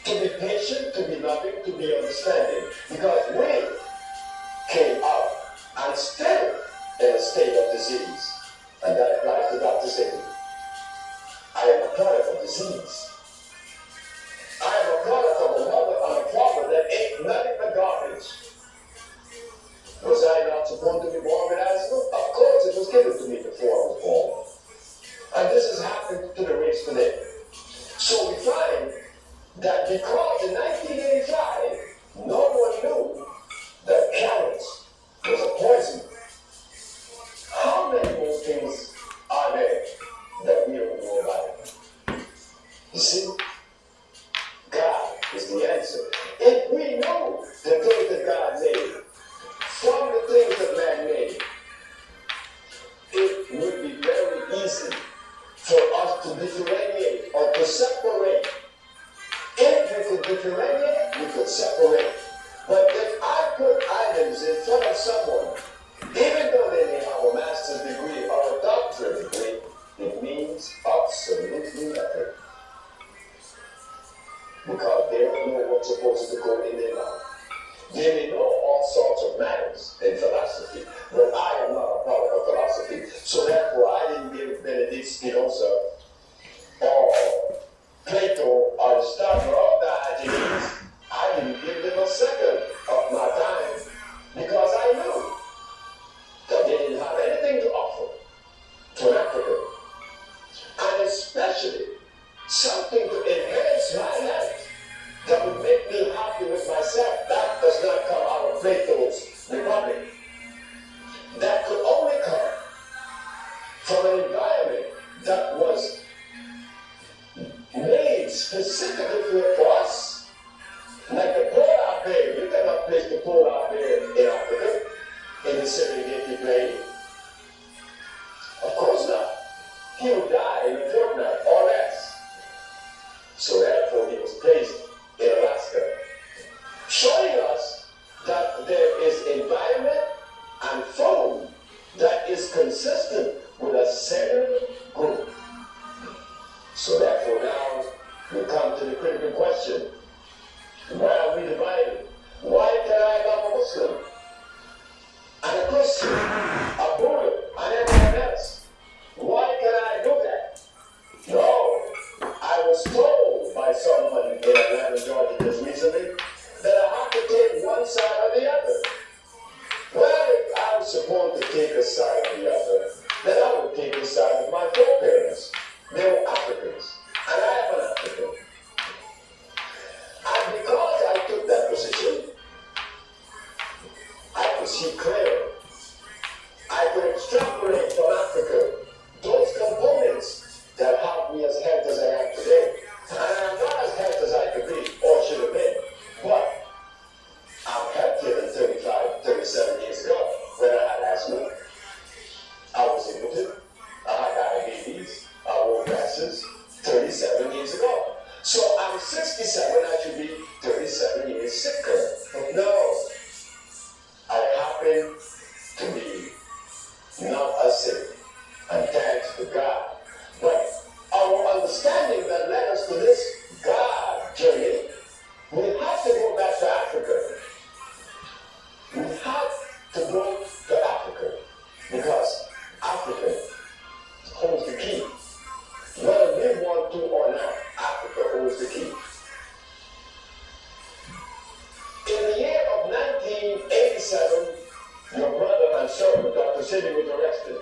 to be patient, to be loving, to be understanding. Because we came out and still in a state of disease. And that applies to Dr. Ziggy. I am a product of disease. I am a product of a mother and a father that ate nothing but garbage. Was I not supposed to be born with asthma? Of course, it was given to me before I was born. And this has happened to the race today. So we find that because in 1985, no one knew that carrots was a poison. How many more things are there that we don't know about? You see, God is the answer. If we know the things that God made from the things that man made, it would be very easy for us to differentiate or to separate. If we could differentiate, we could separate. But if I put items in front of someone, even though they may have a master's degree or a doctorate degree, it means absolutely nothing. Because they don't know what's supposed to go in their mouth. They may know all sorts of matters in philosophy, but I am not a product of philosophy. So therefore, I didn't give Benedict Spinoza or Plato or the starter of Diogenes. I didn't give them a second of my time because I knew that they didn't have anything to offer to an African. And especially something to enhance my life that would make me happy with myself. That does not come out of Plato's Republic. That could only come from an environment that was made specifically for us. Like the polar bear. You cannot place the polar bear in Africa, in the Serengeti plain. Of course not. He would die in a fortnight or less. So therefore he was placed in Alaska, showing us that there is environment and food that is consistent with a single group. So therefore now we come to the critical question. Why are we divided? Why can I love a Muslim and a Christian, a Buddhist, and everyone else? Why can I do that? No, I was told by someone in Atlanta, Georgia just recently that I have to take one side or the other. Well, if I was supposed to take a side or the other, then I would take the side of my foreparents. They were Africans, and I am an African. And because I took that position, I could see clearly. I could extrapolate from Africa those components that helped me as healthy as I am today. And I'm not as healthy as I could be or should have been. But I'm healthier than 37 years ago when I had asthma. I was impotent. I had diabetes. I wore glasses 37 years ago. So I'm 67. I should be 37 years sicker. But no, I happen to be not as sick. And thanks to God. But our understanding that led us to this God journey, we have to go back to Africa. We have to go to Africa because Africa holds the key. Whether we want to or not, Africa holds the key. In the year of 1987, your brother and servant, Dr. Sidney, was arrested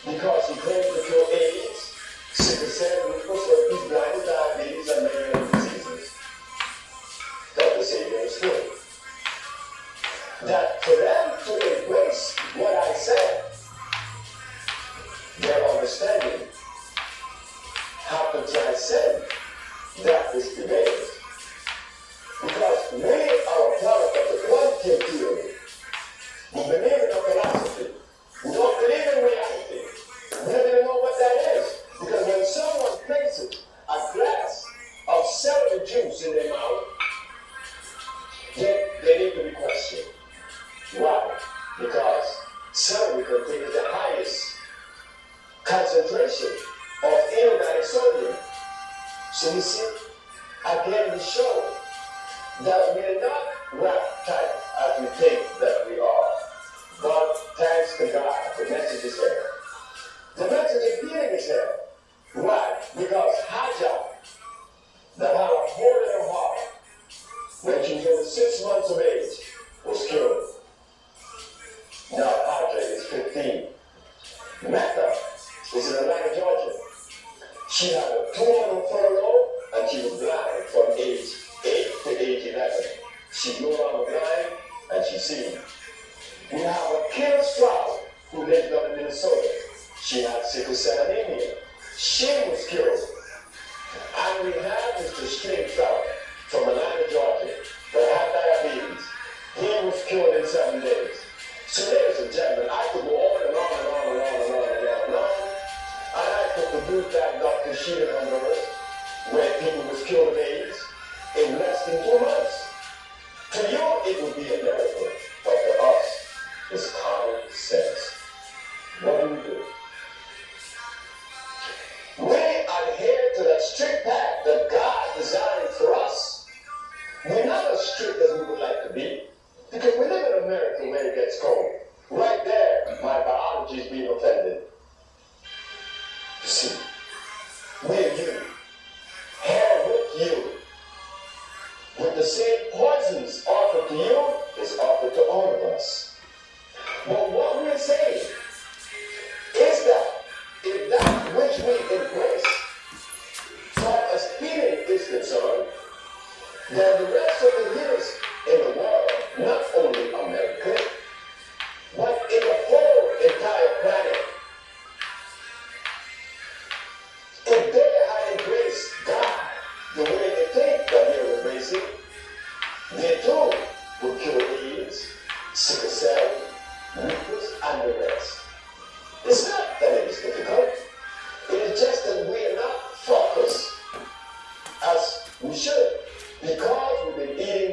because he claimed to cure AIDS, sickle cell, lupus, herpes, blindness, diabetes, and many other diseases. Dr. Sidney was killed. That for them to embrace what I said, their understanding how to transcend that is debate. Because we are a product of the quantum theory. We believe in a philosophy. We don't believe in reality. We don't even know what that is. Because when someone places a glass of celery juice in their mouth, they need to be questioned. Why? Because celery contains the highest concentration of inorganic sodium. So you see, again we show that we are not wrapped tight as we think that we are. But thanks to God, the message is here. The message of healing is here. Why? Because Hajar, that had a hole in her heart when she was only 6 months of age, was killed. Now Hajar is 15. Mecca is in Atlanta, Georgia. She had a tumor on her furrow and she was blind from age 8 to age 11. She's no longer blind and she's seeing. We have a Kim Stroud who lived up in Minnesota. She had sickle cell anemia. She was killed. And we have Mr. String Trout from Atlanta, Georgia, that had diabetes. He was killed in 7 days. So ladies and gentlemen, I could go on and on and on and on and on and on and on. And I could produce that Dr. Sheila numbers where people was killed of AIDS in less than 2 months. To you, it would be a miracle, but to us, it's common sense. What do? We adhere to that strict path that God designed for us. We're not as strict as we would like to be, because we live in America where it gets cold. Right there, my biology is being offended. You see, we're you, hair with you, with the same poisons offered to you is offered to all of us. But what we're saying is that if that which we embrace, far as healing is concerned, then the rest of the healers in the world, not only America, but in the whole entire planet, if they had embraced God the way they think that they're embracing, they too would cure AIDS, sickle cell, lupus, and the rest. It's not that it is difficult. It is just that we are not focused as we should, because we've been eating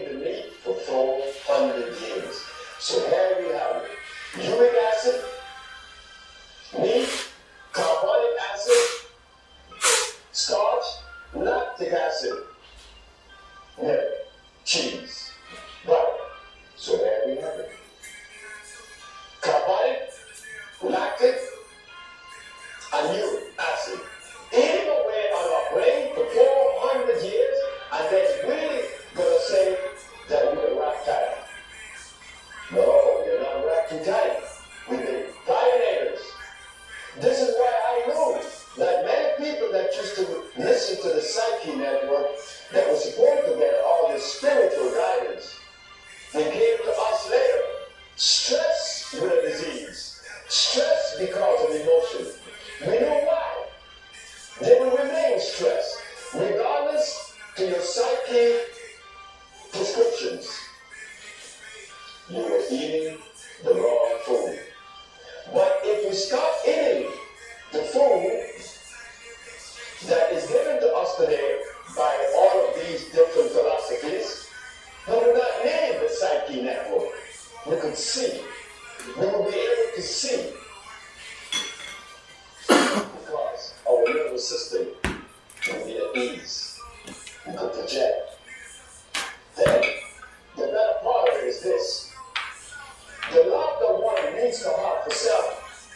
back to time with the pioneers. This is why I know that many people that used to listen to the Psyche Network that was supposed to get all the spiritual guidance, they came to us later. Stress with a disease. Stress because of emotion. We know why. They will remain stressed, regardless to your psyche prescriptions. You are eating the wrong food. But if we stop eating the food that is given to us today by all of these different philosophies, we would not need the Psyche Network. We could see. We will be able to see. Because our nervous system will be at ease. We could project. Then, the better part of it is this. The love that one needs to have for self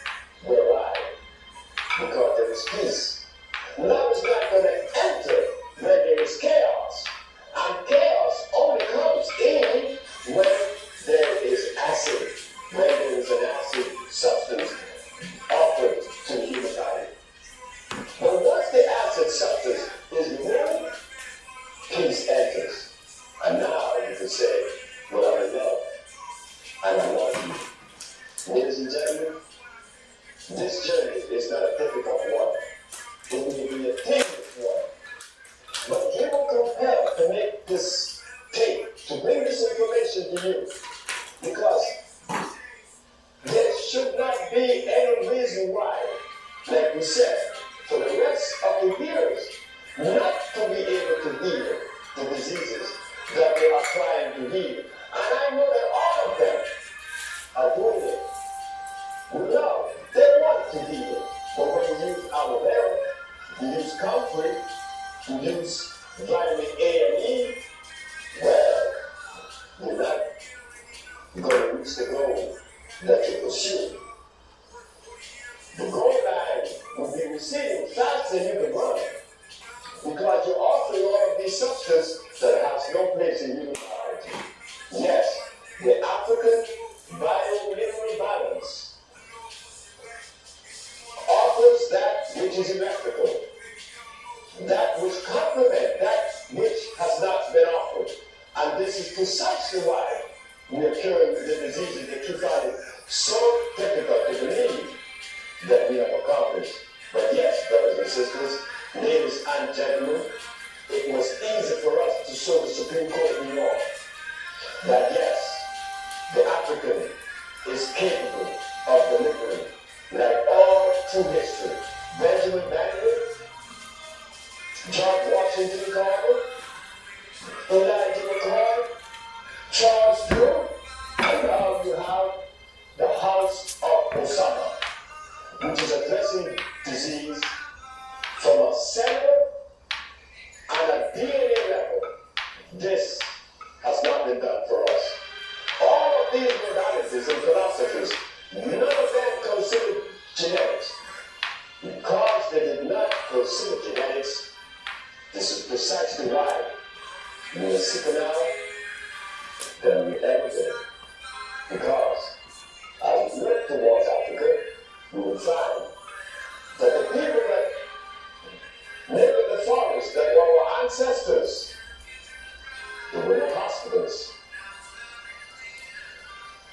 will lie. Because there is peace. Love is not going to enter when there is chaos. And chaos only comes in when there is acid. When there is an acid substance offered to the human body. But once the acid substance is removed, peace enters. And now you can say, well, I'm in love. And I love you. Ladies and gentlemen, this journey is not a difficult one. It will be a tedious one. But you will compelled to make this tape, to bring this information to you. Because there should not be any reason why, like we said, for the rest of the years, not to be able to heal the diseases that they are trying to heal. And I know that all of them are doing it with love. They want to heal. But when you use aloe vera, you use comfrey, you use vitamin A and E, well, you're not going to reach the goal that you pursue. The goal line will be receding faster than you can run. Because you're offering all of these substances that has no place in human biology. Yes, the African bio-mineral balance offers that which is electrical, that which complements that which has not been offered. And this is precisely why we are curing the diseases that you find it so difficult to believe that we have accomplished. But yes, brothers and sisters, ladies and gentlemen, it was easy for us to show the Supreme Court of New York that yes, the African is capable of delivering, like all through history. Benjamin Franklin, George Washington Carver, Elijah McCoy, Charles Drew, and now you have the House of Osama, which is addressing disease from a cellular and a DNA level. This has not been done for us. All of these modalities and philosophies, none of them considered genetics. Because they did not consider genetics, this is precisely why we are sicker now than we ever been. Because as we look towards Africa, we will find that the people that live in the forest, that were our ancestors, there were no hospitals,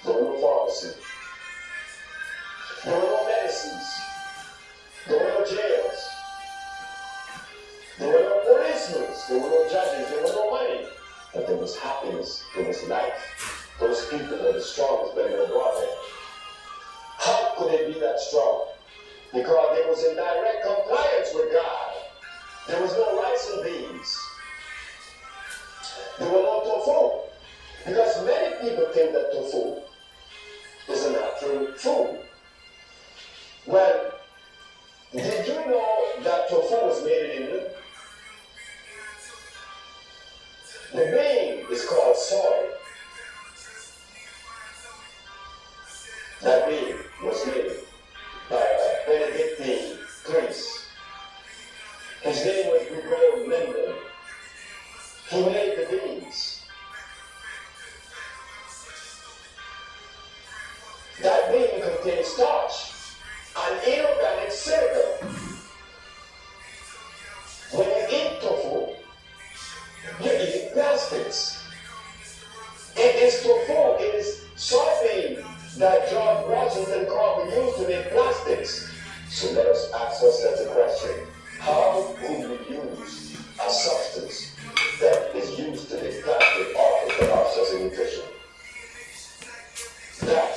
there were no pharmacy, there were no medicines, there were no jails, there were no policemen, there were no judges, there was no money, but there was happiness, there was life. Those people were the strongest when they were brought there. How could they be that strong? Because they was in direct compliance with God. There was no rice and beans. There were no tofu. Because many people think that tofu is a natural food. Well, did you know that tofu was made in England? The bean is called soy. That bean was made by a Benedictine priest. His name was Gregor Mendel. He made the beans. That bean contains starch, an inorganic silicon. When you eat tofu, you're eating plastics. It is tofu, it is soybean that George Washington Carver used to make plastics. So let us ask ourselves the question, how could we use a substance that is used to make plastic offer for us as a nutrition? That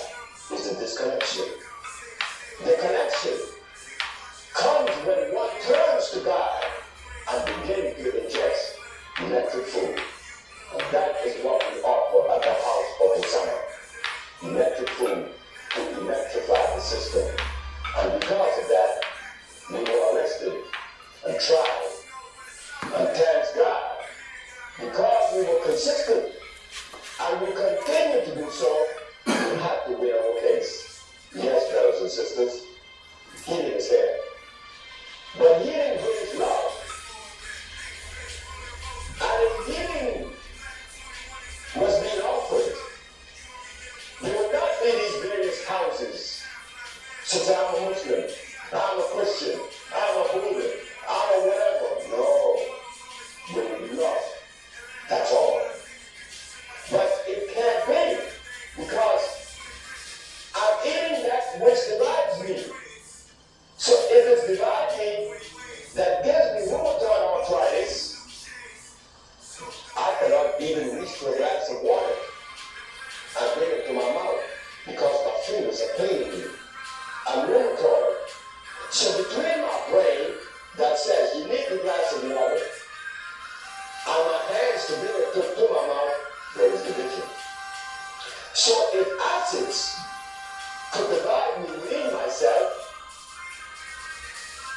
is the disconnection. The connection comes when one turns to God and begins to ingest electric food. And that is what we offer at the house of Hosanna. Electric food to electrify the system. And because of that, we were arrested and tried. And thanks God, because we were consistent and we continue to do so, we have to win our case. Yes, brothers and sisters, healing is there. But healing brings love. And if healing was being offered, there would not be these various houses. Since I'm a Muslim, I'm a Christian, I'm a Buddha, I'm a whatever. No. We would love. That's all. But it can't be, because I'm eating that which divides me. So if it's dividing me, that gives me rheumatoid arthritis, I cannot even reach for a glass of water and bring it to my mouth because my fingers are paining me. I'm rheumatoid. So between my brain that says you need a glass of water and my hands to bring it to my mouth, there is division. So if acids could divide me within myself,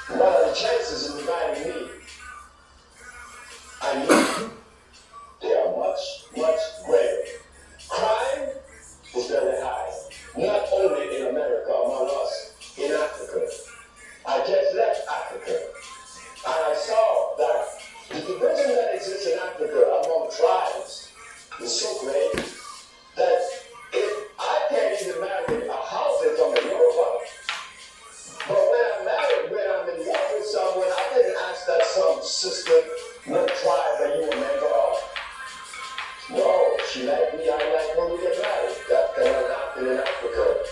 what are the chances of dividing me? And yet, they are much, much greater. Crime is very high, not only in America among us, in Africa. I just left Africa, and I saw that the division that exists in Africa among tribes is so great that if I can't even marry a house that's on the Yoruba, but when I'm married, when I'm in love with someone, I didn't ask that some sister, what tribe are you a member of? No, she liked me, I like her, we get married. That cannot happen in Africa.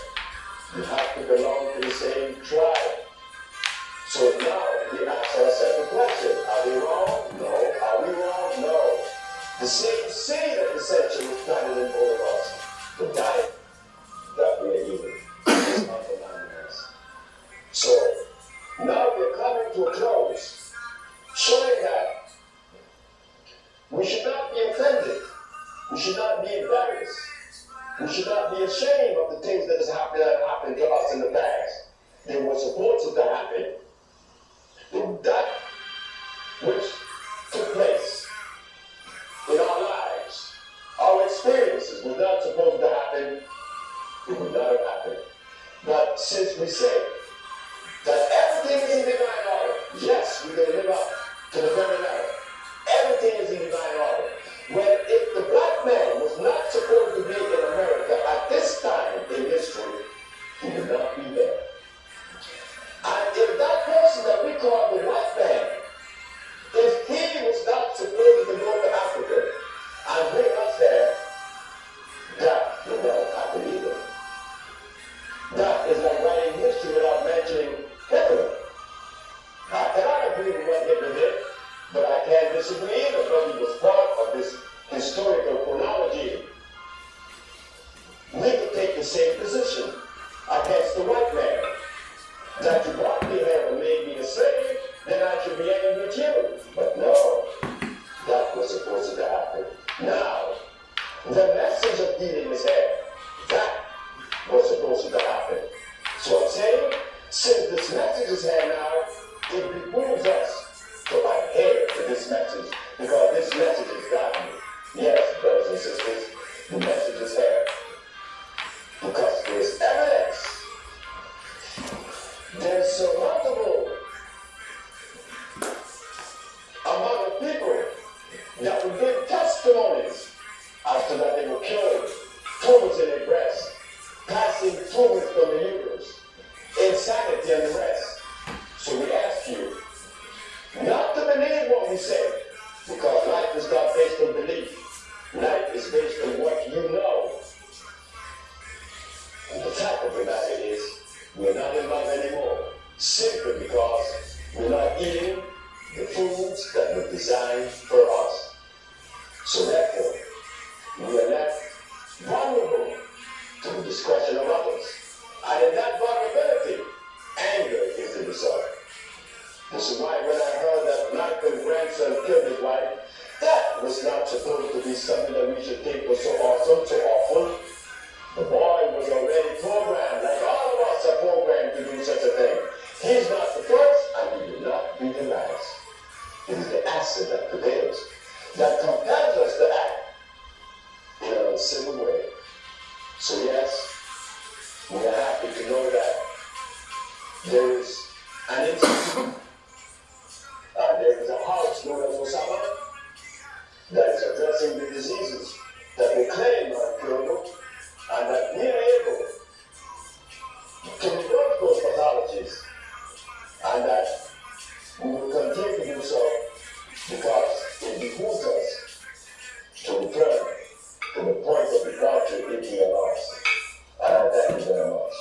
You have to belong to the same tribe. So now we ask ourselves the question, are we wrong? No. Are we wrong? No. The same seed of deception was planted in both of us. The diet that we are eating is undermining us. So now we're coming to a close, showing that we should not be offended. We should not be embarrassed. We should not be ashamed of the things that happened to us in the past. They were supposed to happen. That which took place in our lives, our experiences were not supposed to happen, it would not have happened. But since we say that everything is in divine order, yes, we're going to live up to the very letter. Everything is in divine order. Well, if the black man was not supposed to be in America at this time in history, he would not be there. And if that person that we call the white man, if he was not supposed to go to Africa and bring us there, that would not have happened either. That is like writing history without mentioning Hitler. I cannot agree with what Hitler did, but I can't disagree either because he was part of this historical chronology. We could take the same position against the white man. That you brought me here and made me a slave, then I should be angry with you. But no, that was supposed to happen. Now, the message of healing is here. That was supposed to happen. So I'm saying, since this message is here now, it behooves us to adhere to this message, because this message is godly. Yes, brothers and sisters, the message is here. Because there's evidence moving from the universe, insanity and the rest. So we ask you not to believe what we say, because life is not based on belief. Life is based on what you know. And the fact of the matter is, we're not in love anymore, simply because we're not eating the foods that were designed for us. So therefore, we are left vulnerable to the discretion of others. And in that vulnerability, anger is the result. This is why when I heard that Malcolm's grandson killed his wife, that was not supposed to be something that we should think was so awesome, so awful. The boy was already programmed, like all of us are programmed to do such a thing. He's not the first, and he will not be the last. It is the acid that prevails, that compels us to act in a civil way. So yes, we are happy to know that there is an institute, there is a house known as Osama that is addressing the diseases that we claim are curable, and that we are able to reverse those pathologies, and that we will continue to do so because it behooves us to return to the point of departure if we are lost. And I thank you very much.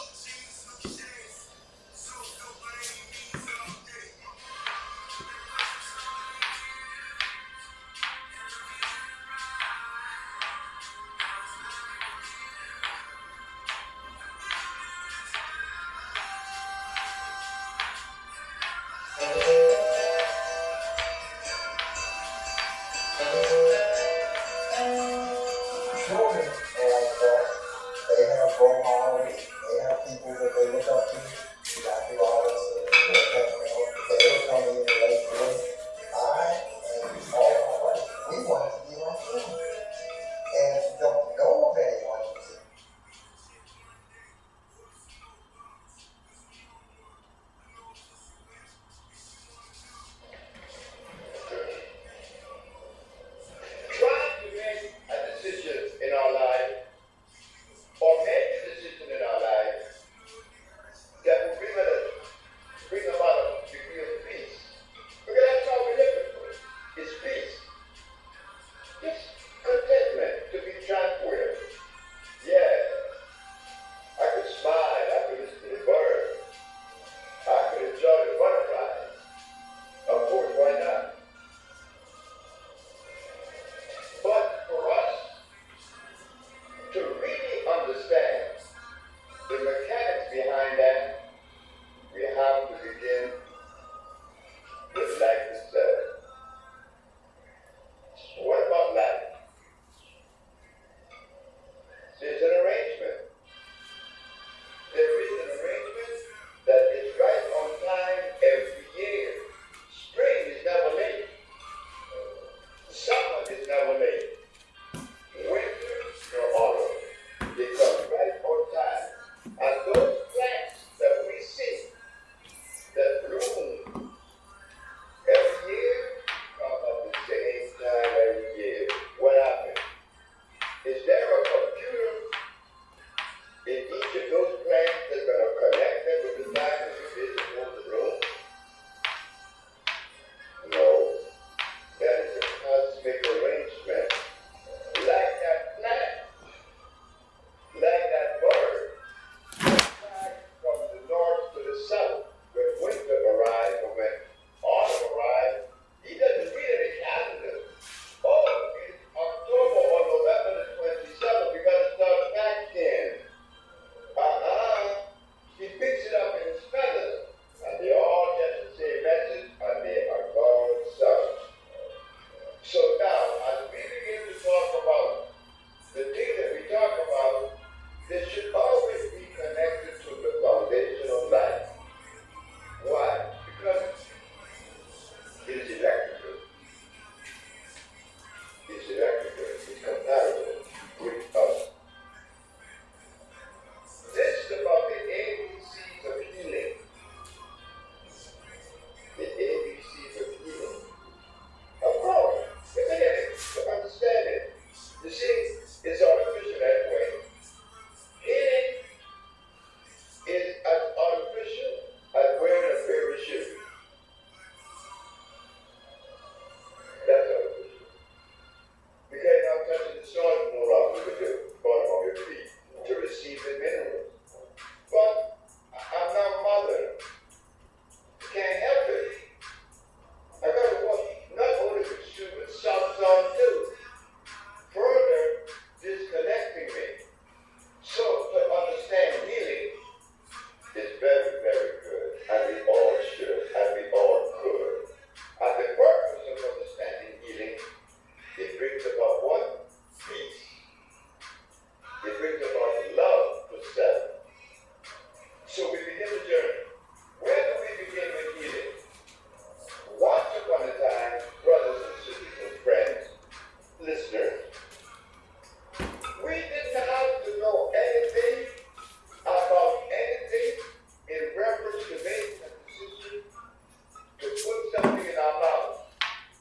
Children are like that. They have role models. They have people that they look up to. Dr. Robinson, they were coming in late today. I and all my buddies, we wanted to be like them. And if you don't know of anyone who's Trying to make a decision in our life, or make a decision in our life, that will bring about a degree of peace. Because that's all we're looking for, is peace. Just contentment, to be tranquil. Yeah, I could smile, I could listen to the birds, I could enjoy the butterflies. Of course, why not? But for us to really understand the mechanics behind that, we have to begin with life itself. What about life? There's an arrangement. There is an arrangement that is right on time every year. Spring is never late. Summer is never late. Winter or autumn, it comes right on time. And those plants begin the journey? Where do we begin with healing? Once upon a time, brothers and sisters and friends, listeners, we didn't have to know anything about anything in reference to making a decision to put something in our mouth.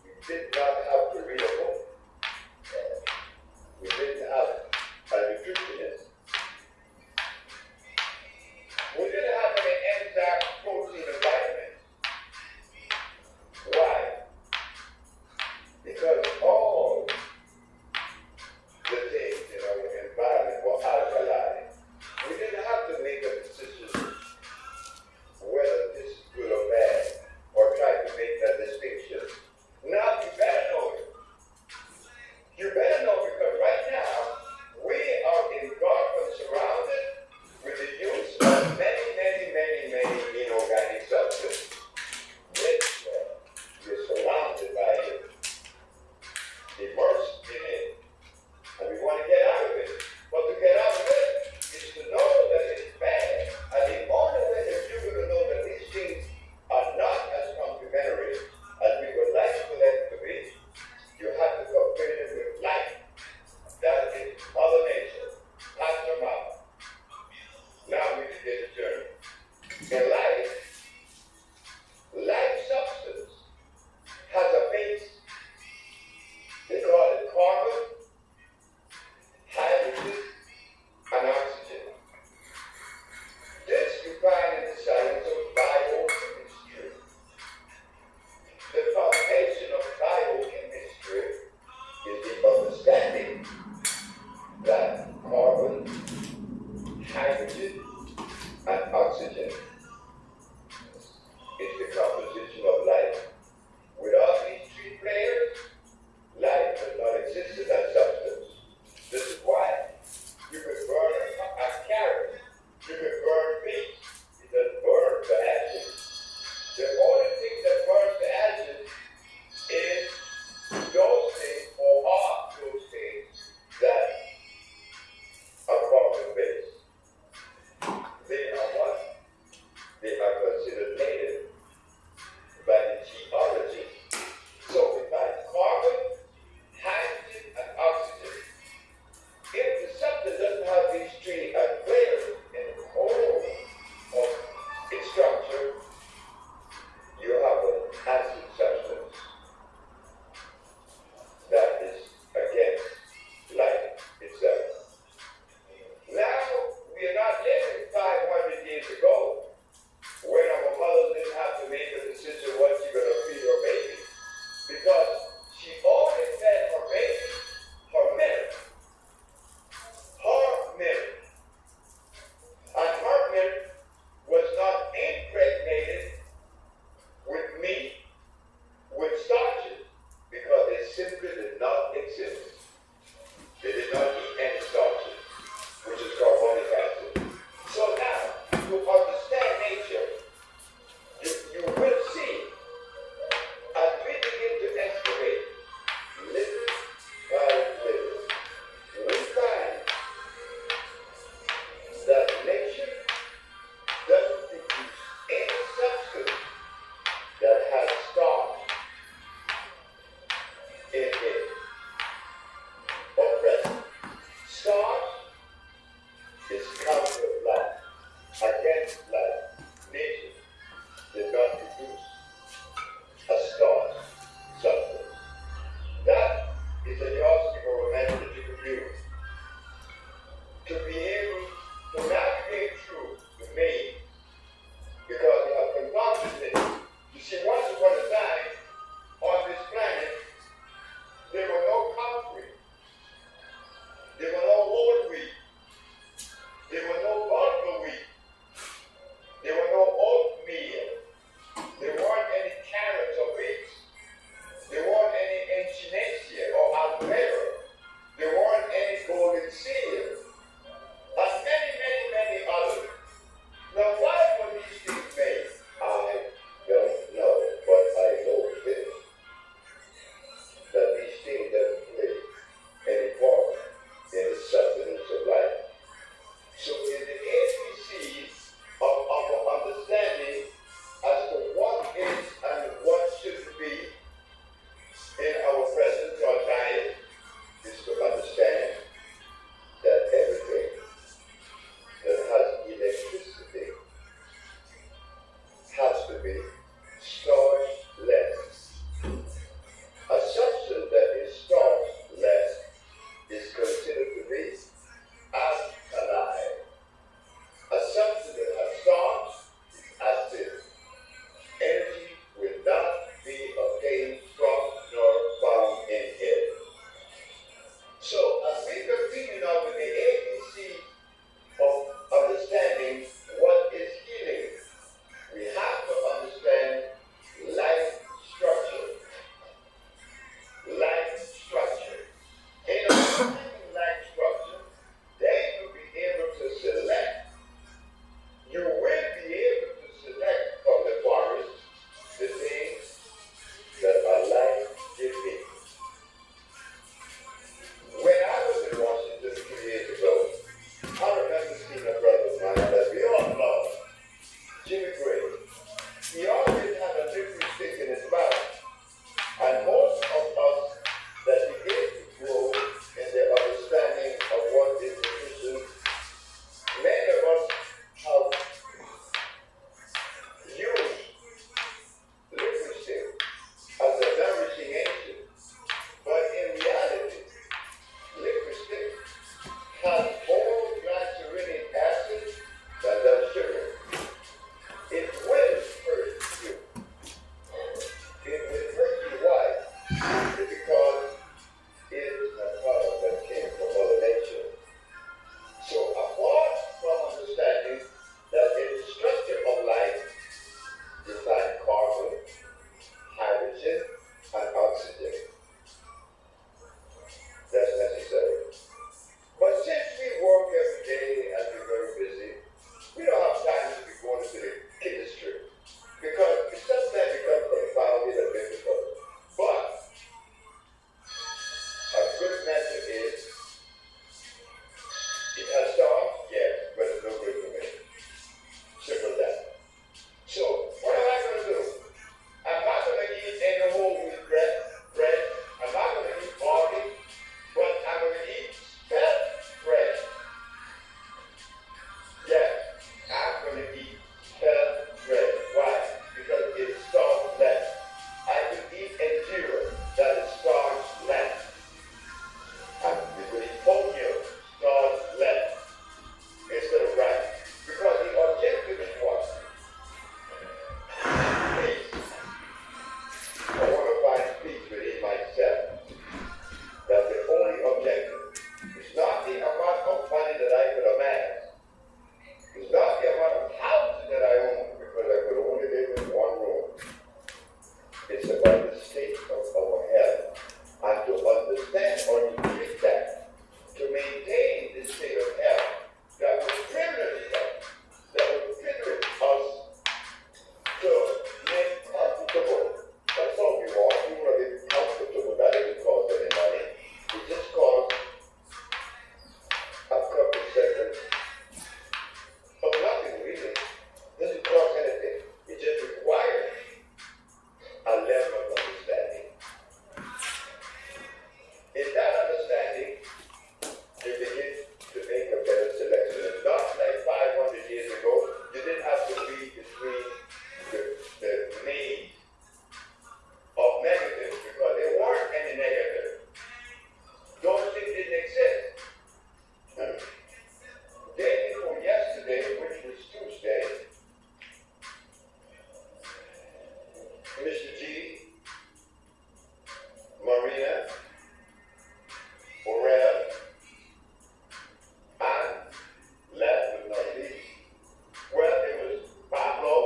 We did not have to read a book. We didn't have a nutritionist. We didn't have any enzyme, protein, or vitamins. Why? Because all the things in our environment were alkaline. We didn't have to make a decision whether this is good or bad, or try to make that distinction. Now you better know it. You better know, because right now we are engulfed and surrounded with the use of many inorganic substances. We're surrounded by it, immersed in it, and we want to get out of it. But to get out of it is to know that it's bad. And the only way that you're going to know that these things are not as complementary as we would like for them to be, you have to compare them with life. That is Mother Nature. Not your mouth. Now we begin the journey. In life substance has a base. They call it carbon, hydrogen, and oxygen. This you find in the science of biochemistry. The foundation of biochemistry is the understanding that carbon, hydrogen, and oxygen to be starchless. A substance that is starchless is considered to be alkaline. A substance that has starch is acid. Energy will not be obtained from nor found in it. So, as we continue now with the ABC of understanding what is healing, we have to understand life structure. Life structure. In understanding life structure, then you'll be able to select. You will be able to select from the forest the things that are life-giving. When I was in Washington a few years ago, I remember seeing a brother of mine that we all love, Jimmy Gray. He always had a liquid stick in his mouth. And most of us that begin to grow in the understanding of what is nutrition, many of us have used liquid stick as a nourishing agent. But in reality, liquid stick has more glyceric acid than does sugar. It will hurt you. It will hurt you. Why? Because it is a product that came from Mother Nature. So apart from understanding that in the structure of life, you find carbon, hydrogen, and oxygen. That's necessary. But since we work every day and we're very busy, we don't have time to be going to the chemistry because it sometimes becomes confounded and difficult. But a good measure is it has starch, yes, but it's no good for me. Simple as that. So what am I going to do? I'm not going to eat any whole wheat bread. I'm not going to eat barley, but I'm going to eat spelt bread. Yes, I'm going to eat spelt bread. Why? Because it's starchless. I can eat endure, that is starchless. I'm going to eat oatmeal, starchless, instead of rice. Because the objective is what? Peace. I want to find peace within myself. That's the only objective. It's not the amount of money that I could amass. It's not the amount of houses that I own, because I could only live in one room. It's about the state of our health. And to understand or to treat that, to maintain this state of health, that will privilege us, that will privilege us to live comfortable. That's all we want. We want to live comfortable. That doesn't cost any money. It just costs a couple seconds of nothing, really. It doesn't cost anything. It just requires a level of understanding. In that understanding, you begin to make a better selection. It's not like 500 years ago, you didn't have to read between the maze of negatives because there weren't any negatives. Those things didn't exist. Day before yesterday, which was Tuesday, Mr. G, Marina, Orel, and last but not least, well, it was Pablo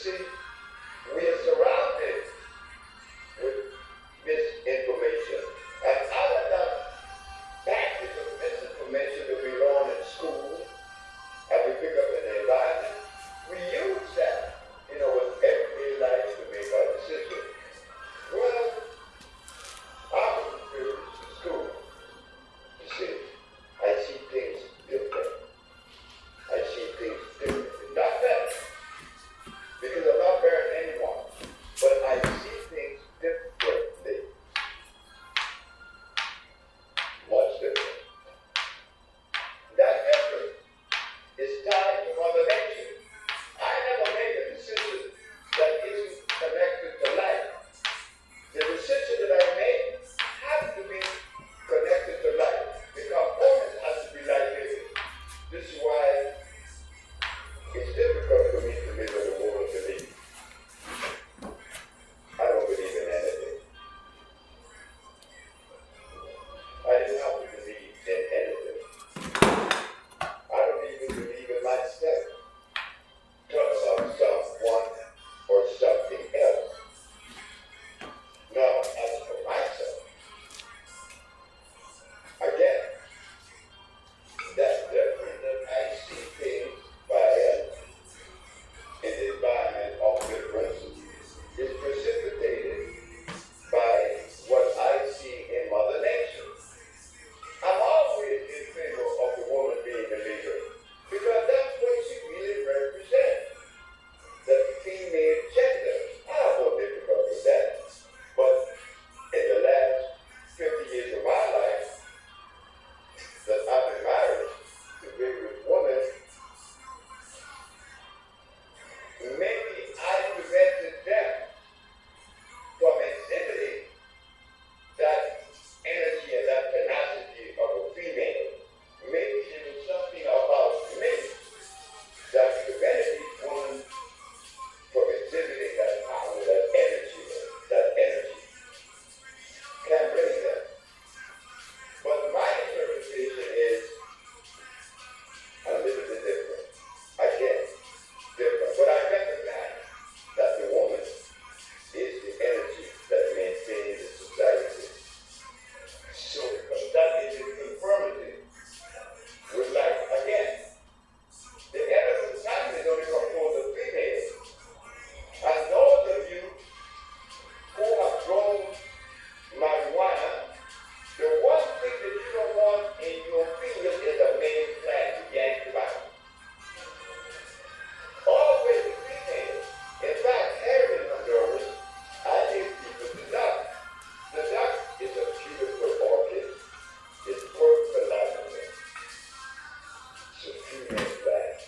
see, we are surrounded with misinformation. And out of that package of misinformation that we learn in school and we pick up in the environment, we use that in our everyday life to make our decisions. Well, I was privileged to school. You see, I see things different. I see things differently. Not better, because I'm not better than anyone, but I see things differently. Much different. That difference is tied to Mother Nature. I never made a decision that isn't connected to life. The decision that I make has to be connected to life. The component has to be life giving. This is why it's difficult for me to live in the world belief. I don't believe in anything. I didn't have to believe in anything. I don't even believe in myself. Talk about someone or something else. Now, as for myself, again, that's different that I see things by an environment of difference is precipitated by what I see in Mother Nature. I'm always in favor of the woman being a leader because that's what she really represents. The female gender. I have no difficulty with that. But in the last 50 years of my life that I've been married to vigorous women, maybe I prevented them from exhibiting that energy and that tenacity of a female. Maybe there was something about me that prevented these women from exhibiting that power, that energy. Can't bring that. But my interpretation is a little bit different. Again, different. But I recognize that the woman is the energy that maintains the society. So that is in conformity with life. Again, the Edison family is only composed of females. And those of you who have grown marijuana, the one thing that you don't want in your field is a male plant to yank you out. Always the female. In fact, heroin overdose, I give people the duck. The duck is a beautiful orchid. It's perfect for lavender. It's a female plant.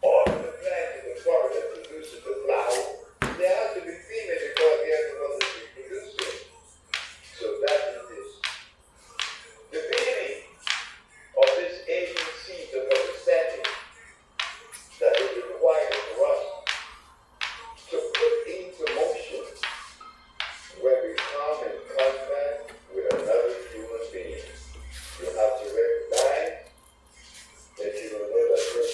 All of the plants in the forest that produces the flower, they have to be female because they are the ones that reproduce it. So that is this. The beginning of this Asian seed of understanding that is required for us to put into motion when we come in contact with another human being. You have to recognize that you don't know that person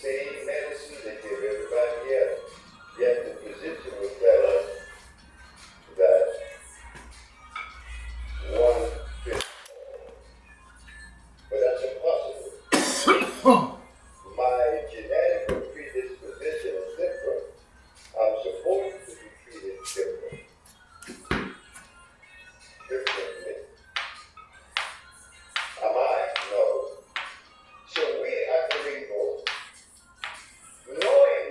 same medicine they give everybody else. Yet the physician will tell us that one fits all. But that's impossible. My genetic predisposition is different. I'm supposed to be treated differently. Am I? No. So we at the Rainbow, knowing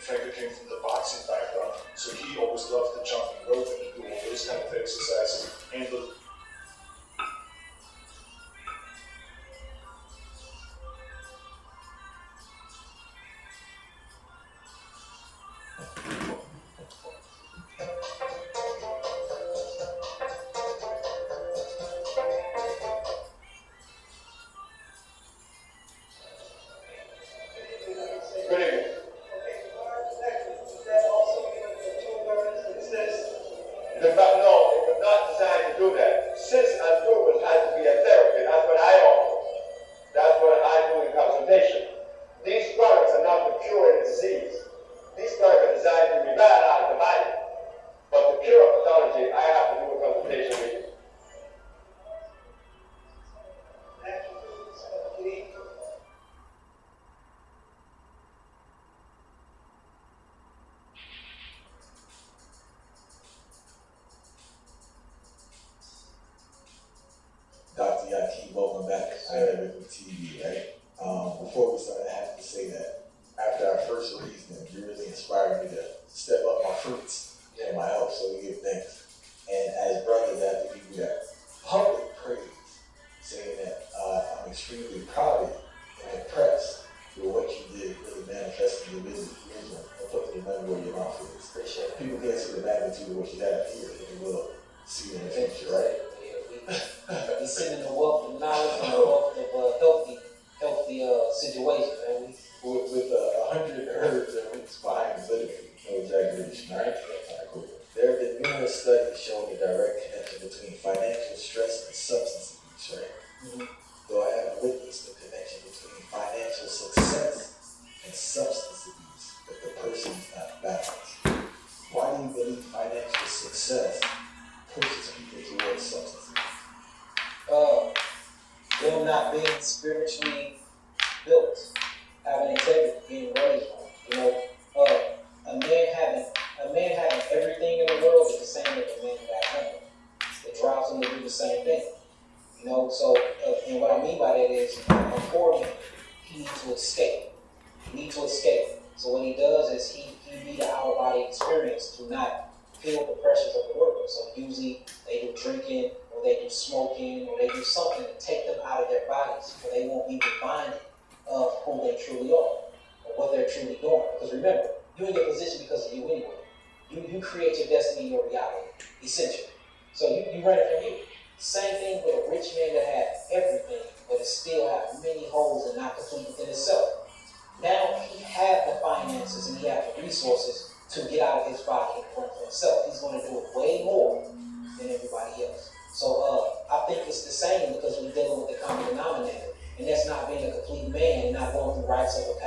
Franco came from the boxing background, so he always loved to jump and rope and do all those kind of exercises. And the Good evening. No, it was not designed to do that. Cis and Dumas had to be a therapy. That's what I offer. That's what I do in consultation. These products are not to cure any disease. These products are designed to revitalize the body. But to cure pathology, I have to do a consultation with you. Dr. Yaki, welcome back. I am with TV, right? Before we start, I have to say that after our first release, you really inspired me to step up my fruits and my help, so we give thanks. And as brothers, I have to give you that public praise, saying that I'm extremely proud of you and impressed with what you did, really manifesting your vision and putting your money where your mouth is. People can't see the magnitude of what you have here, but they will see in the future, right? We sending the wealth of knowledge and the wealth of healthy situation, man. With 100 herbs and roots behind the literally, no exaggeration, right? Cool. There have been numerous studies showing the direct connection between financial stress and substance abuse, right? Mm-hmm. Though I have witnessed the connection between financial success and substance abuse, but the person is not balanced. Why do you believe financial success pushes people towards substance abuse? Them not being spiritually built, having integrity, being raised on. You know, a man having everything in the world is the same as a man that got nothing. It drives him to do the same thing. You know, so and what I mean by that is a poor man, he needs to escape. He needs to escape. So what he does is he needs an out of body experience to not feel the pressures of the world. So usually they do drinking, or they do smoking, or they do something to take them out of their bodies, so they won't be reminded of who they truly are, or what they're truly doing. Because remember, you're in your position because of you anyway. You create your destiny, your reality, essentially. So you run it from you. Same thing with a rich man that has everything, but it still has many holes and not complete within itself. Now he has the finances and he has the resources to get out of his body and run for himself. He's going to do it way more than everybody else. So I think it's the same because we're dealing with the common denominator, and that's not being a complete man and not going through rites of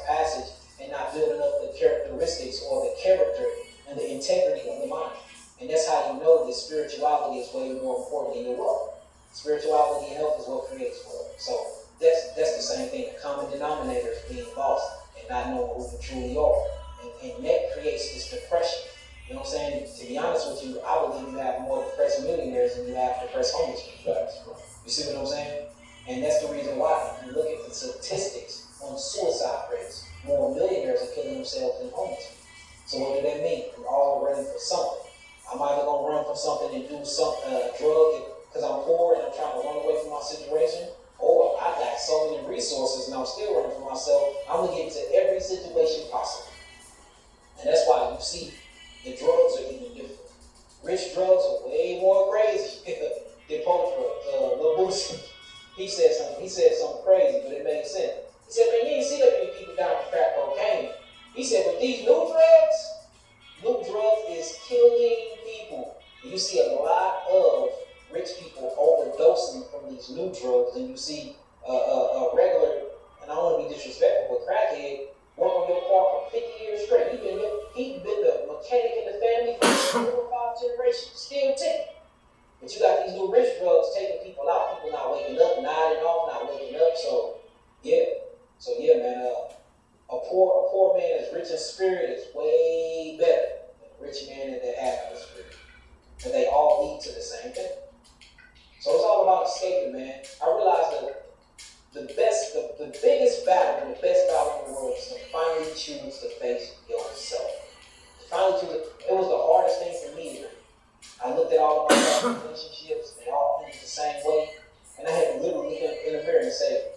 passage and not building up the characteristics or the character and the integrity of the mind. And that's how you know that spirituality is way more important than your wealth. Spirituality and health is what creates wealth. So that's the same thing. The common denominator is being lost and not knowing who you truly are. And that creates this depression. You know what I'm saying? To be honest with you, I believe you have more depressed millionaires than you have depressed homeless people. You see what I'm saying? And that's the reason why. If you look at the statistics on suicide rates, more millionaires are killing themselves than homeless people. So what do that mean? We're all running for something. I'm either going to run for something and do some drug because I'm poor and I'm trying to run away from my situation, or I got so many resources and I'm still running for myself. I'm going to get into every situation possible. And that's why you see the drugs are even different. Rich drugs are way more crazy than poor drugs. Lil Boosie, he said something crazy, but it made sense. He said, man, you ain't see that many people down for crack cocaine. He said, but these new drugs is killing people. And you see a lot of rich people overdosing from these new drugs, and you see a regular, and I don't want to be disrespectful, but crackhead work on your car for 50 years straight. He been the mechanic in the family for 4 or 5 generations, still ticking. But you got these new rich drugs taking people out. People not waking up, nodding off, not waking up. So yeah, man. A poor man that's rich in spirit is way better than a rich man that has no spirit. But they all lead to the same thing. So it's all about escaping, man. I realized that the biggest battle and the best battle in the world is to finally choose to face yourself. Finally choose it. It was the hardest thing for me to do. I looked at all of my past relationships, they all ended the same way. And I had to literally look in the mirror and say,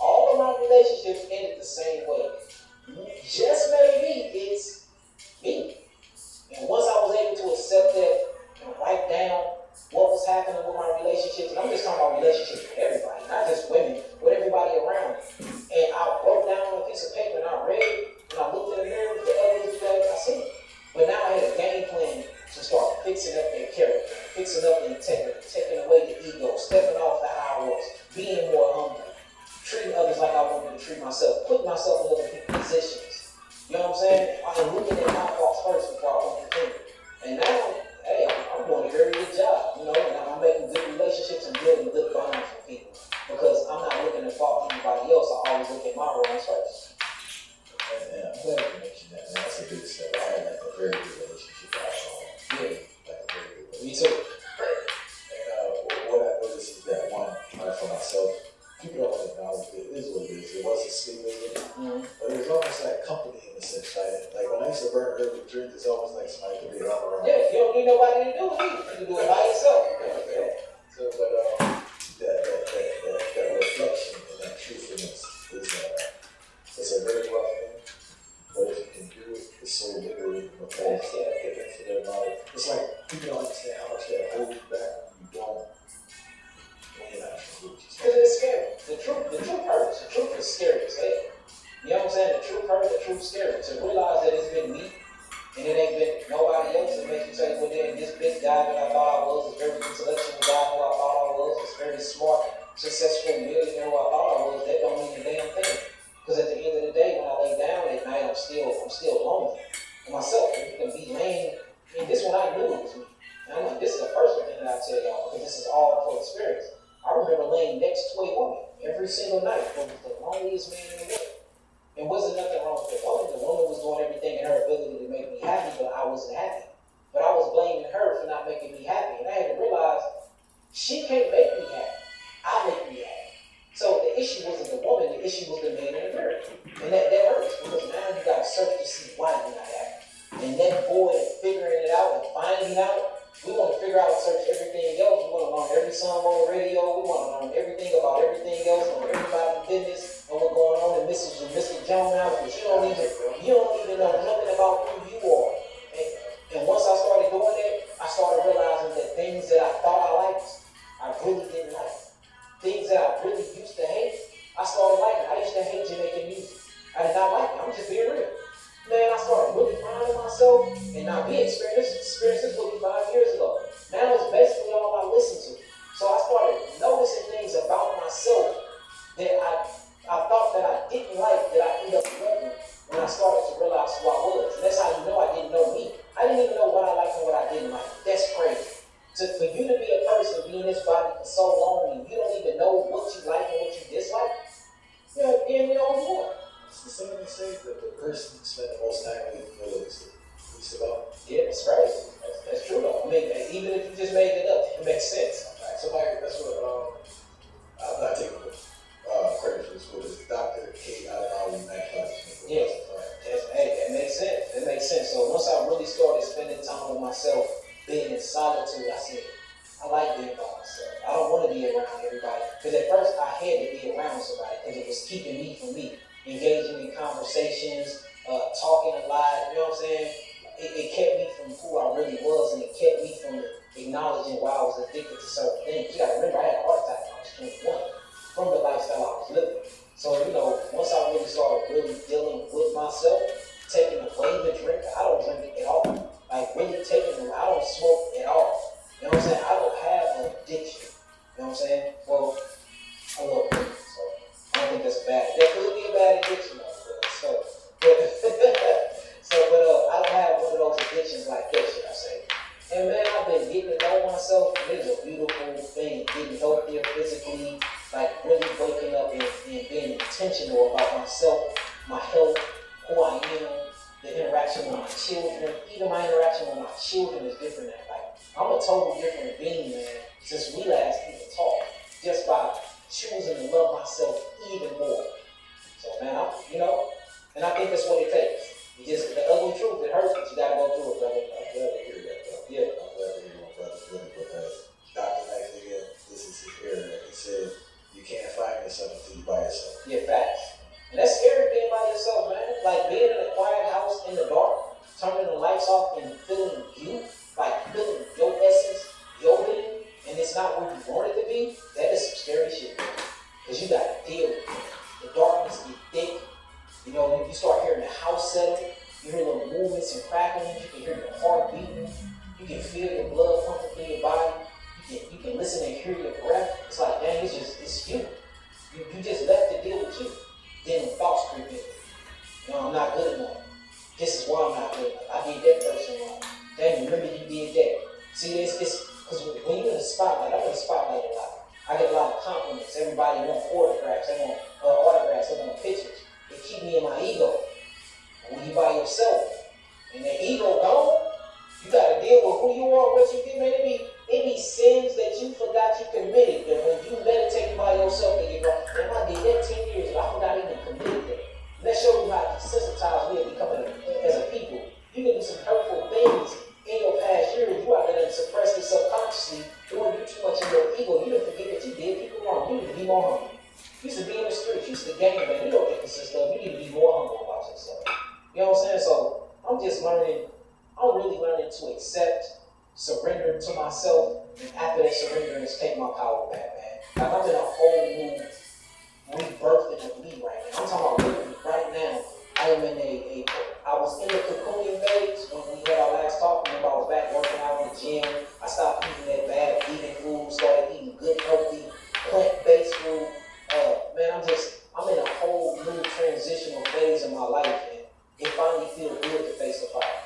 all of my relationships ended the same way. Just maybe it's me. And once I was able to accept that and write down what was happening with my relationships, and I'm just talking about relationships with everybody, not just women, with everybody around me. And I wrote down on a piece of paper and I read it, and I looked in the mirror for the evidence that I seen. But now I had a game plan to start fixing up their character, fixing up the integrity, taking away the ego, stepping off the high horse, being more humble, treating others like I wanted to treat myself, putting myself in other people's positions. You know what I'm saying? I'm looking at my faults first before I point the finger. And now, hey, I'm doing a very good job, you know, and I'm making good relationships and building good bonds with people. Because I'm not looking to fault anybody else, I always look at my wrongs first. And I'm glad you mentioned that, man. That's a big step. I had like a very good relationship with alcohol. Yeah. Like a very good Me relationship. too. And what I noticed is that one, for myself, people don't want to acknowledge it. It is what it is. It was a stigma, but it was almost like company in a sense. Like when I used to burn early drink, it's almost like somebody could be around. Yeah, you don't need nobody to do it either. You can do it by yourself. So, but that reflection and that truthfulness is it's a very rough thing. But if you can do it, it's so liberating because the infinite amount. It's like people don't understand how much that holds you back when you don't. When you're not true. Because it's scary. The truth hurts. The truth is scary as hell. You know what I'm saying? The truth hurts, the truth's scary. To realize that it's been me and it ain't been nobody else, it makes you say, well then this big guy that I thought I was, this very intellectual guy who I thought I was, this very smart, successful millionaire who I thought I was, that don't mean a damn thing. Because at the end of the day, when I lay down at night, I'm still lonely to myself. You can be lame. I mean, this one I knew it was me. And I'm like, this is the first thing that I tell y'all, because this is all full experience. I remember laying next to a woman every single night. It was the loneliest man in the world. And wasn't nothing wrong with the woman. The woman was doing everything in her ability to make me happy, but I wasn't happy. But I was blaming her for not making me happy. And I had to realize she can't make me happy. I make me happy. So the issue wasn't the woman, the issue was the man in the mirror. And that hurts because now you got to search to see why you're not happy. And that void of figuring it out and finding out, we want to figure out and search everything else. We want to learn every song on the radio. We want to learn everything about everything else, on everybody's business, and what's going on in Mrs. and Mr. Jones' house, but you don't even know nothing about who you are. And once I started doing that, I started realizing that things that I thought I liked, I really didn't like. Things that I really used to hate, I started liking. I used to hate Jamaican music. I did not like it. I'm just being real. Man, I started really finding myself, and now we experienced this with me 5 years ago. Now it's basically all I listen to. So I started noticing things about myself that I thought that I didn't like, that I ended up loving when I started to realize who I was. And that's how you know I didn't know me. I didn't even know what I liked and what I didn't like. That's crazy. So for you to be a person, be in this body for so long, and you don't even know what you like and what you dislike, you're in your own war. It's the same they say that the person you spend the most time with you least about. Yeah, it's crazy. That's true though. I mean, even if you just made it up, it makes sense. So like that's what I'm not taking credit for this, but it's Dr. K. Adelawi McClatchy. Yeah, that makes sense. That makes sense. So once I really started spending time with myself, being in solitude, I said, I like being by myself. I don't want to be around everybody. Because at first I had to be around somebody because it was keeping me from me. Engaging in conversations, talking a lot, you know what I'm saying? It kept me from who I really was, and it kept me from acknowledging why I was addicted to certain things. You gotta remember, I had a heart attack when I was 21 from the lifestyle I was living. So, you know, once I really started dealing with myself, taking away the drink, I don't drink it at all. Like really taking it, I don't smoke at all. You know what I'm saying? I don't have an addiction. You know what I'm saying? Well, a little bit. So I don't think that's bad. That could be a bad addiction though. But I don't have one of those addictions like that, should I say. And man, I've been getting to know myself. It is a beautiful thing, getting healthier physically, like really waking up and being intentional about myself, my health, who I am, the interaction with my children. Even my interaction with my children is different now. Like, I'm a total different being, man, since we last even talked. Just by choosing to love myself You just, the ugly truth, it hurts, but you gotta go through it, brother. I'm glad to hear that, though. Yeah. I'm glad to hear my brother Philly because Dr. Max, again, this is his area. He said, you can't find yourself until you by yourself. Yeah, facts. And that's scary being by yourself, man. Like being in a quiet house in the dark, turning the lights off and feeling you, like feeling your essence, your being, and it's not where you want it to be. That is some scary shit, man. Because you gotta deal with it. The darkness get thick. You know, you start hearing the house settle. You hear little movements and cracklings. You can hear your heart beating. You can feel your blood pumping through your body. You can listen and hear your breath. It's like, dang, it's you. You just left to deal with you. Then thoughts creep in. No, I'm not good enough. This is why I'm not good enough. I did that person wrong. Dang, remember you did that. See, it's because when you're in the spotlight, I'm in the spotlight a lot. I get a lot of compliments. Everybody wants autographs. They want autographs. They want pictures. It keep me in my ego. And when you by yourself, and that ego gone, you got to deal with who you are, what you did. Man, it be sins that you forgot you committed. That when you meditate by yourself, that you go, man, I did that 10 years ago. I forgot I even committed that. And that shows you how desensitized we have become as a people. You can do some hurtful things in your past years. You out there and suppress it subconsciously, doing you too much in your ego. You didn't forget that you did people wrong. You need to be more humble. You used to be in the streets. You used to gang bang. You know what that consists of. You need to be more humble about yourself. You know what I'm saying? So I'm just learning. I'm really learning to accept, surrender to myself, and after that surrendering, take my power back, man. Like I'm in a whole new rebirthing of me right now. I'm talking about literally right now. I am in I was in the cocooning phase when we had our last talk. Remember, I was back working out in the gym. I stopped eating that bad vegan food, started eating good, healthy, plant-based food. Man, I'm in a whole new transitional phase in my life, and it finally feels good to face the fire.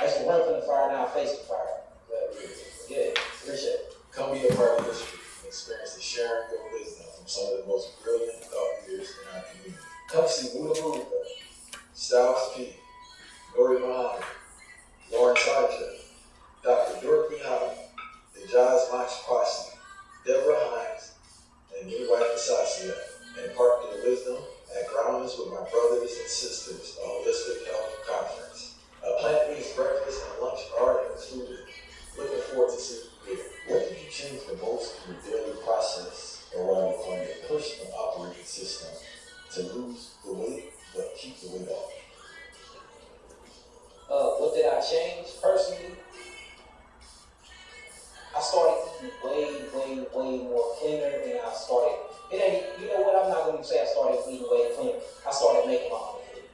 I used to run from the fire, now I face the fire. Yeah, appreciate it. Come be a part of history and experience the sharing of wisdom from some of the most brilliant thought leaders in our community. Come see Buddha Buddha. Styles P, Nori Muhammad, Lawrence Archer, Dr. Dorothy Holland, the Jazz Mox Posse, Deborah Hines, and me, wife Asasia, impart their wisdom at Groundings with My Brothers and Sisters, a holistic health conference. A plant-based breakfast and lunch are included. Looking forward to seeing you there. What do you change the most in your daily process around on your personal operating system to lose the weight but keep the weight off? What did I change personally? I started eating way more cleaner, and I started. You know what? I'm not going to say I started eating way cleaner. I started making my own food.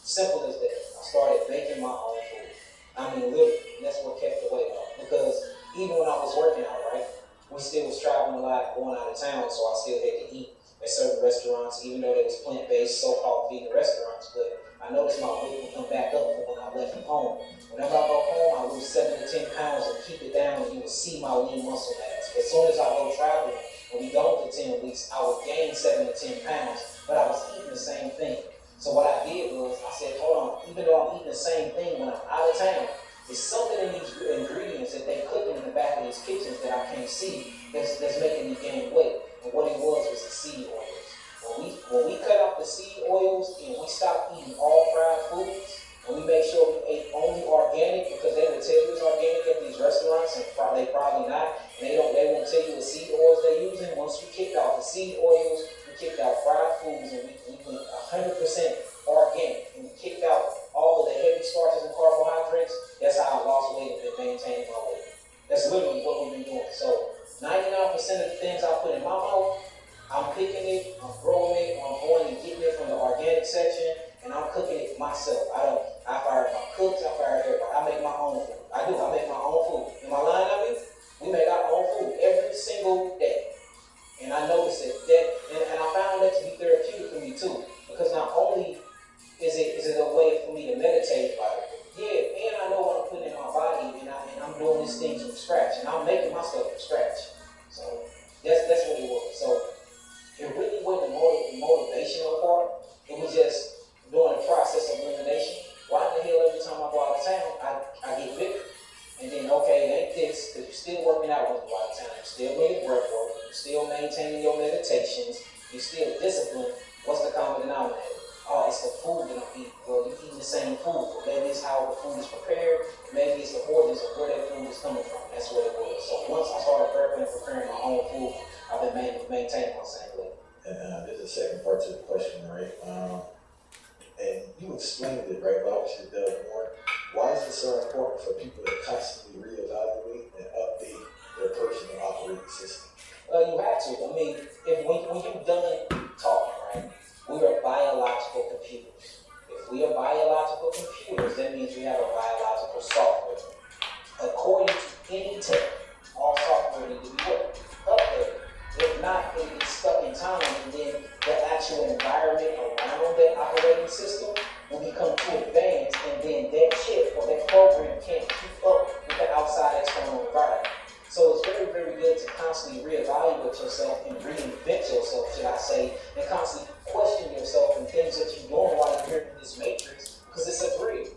Simple as that. I started making my own food. I mean, literally, that's what kept the weight off. Because even when I was working out, right, we still was traveling a lot, going out of town, so I still had to eat at certain restaurants, even though they was plant-based, so-called vegan restaurants. But I noticed my weight would come back up from when I left from home. Whenever I go home, I lose 7 to 10 pounds and keep it down, and you will see my lean muscle mass. As soon as I go traveling, when we go for 10 weeks, I would gain 7 to 10 pounds, but I was eating the same thing. So what I did was, I said, hold on, even though I'm eating the same thing when I'm out of town, there's something in these ingredients that they cooking in the back of these kitchens that I can't see that's making me gain weight. And what it was the seed oils. When we cut out the seed oils and we stopped eating all fried foods, and we made sure we ate only organic, because they would tell you it's organic at these restaurants, and they probably not, and they won't tell you what seed oils they're using. Once we kicked out the seed oils, we kicked out fried foods, and we went 100% organic, and we kicked out all of the heavy starches and carbohydrates. That's how I lost weight and been maintaining my weight. That's literally what we've been doing. So 99% of the things I put in my mouth, I'm picking it, I'm growing it, I'm going and getting it from the organic section, and I'm cooking it myself. I fire my cooks, I fire everybody. I make my own food. I make my own food. In my line of it, we make our own food every single day. And I noticed that and I found that to be therapeutic for me too. Because not only is it a way for me to meditate, like, yeah, and I know what I'm putting in my body, and I'm doing these things from scratch, and I'm making my stuff from scratch. So that's what it was. So it really wasn't the motivational part. It was just doing the process of elimination. Why the hell every time I go out of town, I get bigger? And then same food. Maybe it's how the food is prepared. Maybe it's the origins of where that food is coming from. That's what it was. So once I started prepping and preparing my own food, I've been maintaining my same weight. And there's a second part to the question, right? And you explained it, right? But I want you to delve more. Why is it so important for people to constantly reevaluate and update their personal operating system? You have to. I mean, when you're done talking, right? We are biological computers. If we are biological computers, that means we have a biological software. According to any tech, all software needs to be updated. If not, it gets stuck in time, and then the actual environment around that operating system will become too advanced, and then that chip or that program can't keep up with the outside external environment. So it's very, very good to constantly reevaluate yourself and reinvent yourself, should I say, and constantly question yourself and things that you're doing while you're here in this matrix, because it's a grid.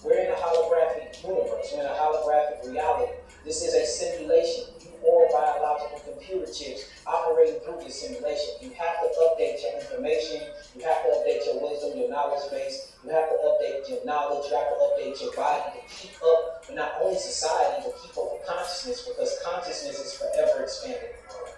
We're in a holographic universe. We're in a holographic reality. This is a simulation. You are biological computer chips operating through this simulation. You have to update your information. You have to update your wisdom, your knowledge base. You have to update your knowledge. You have to update your body to keep up with not only society, but keep up with consciousness, because consciousness is forever expanding the world.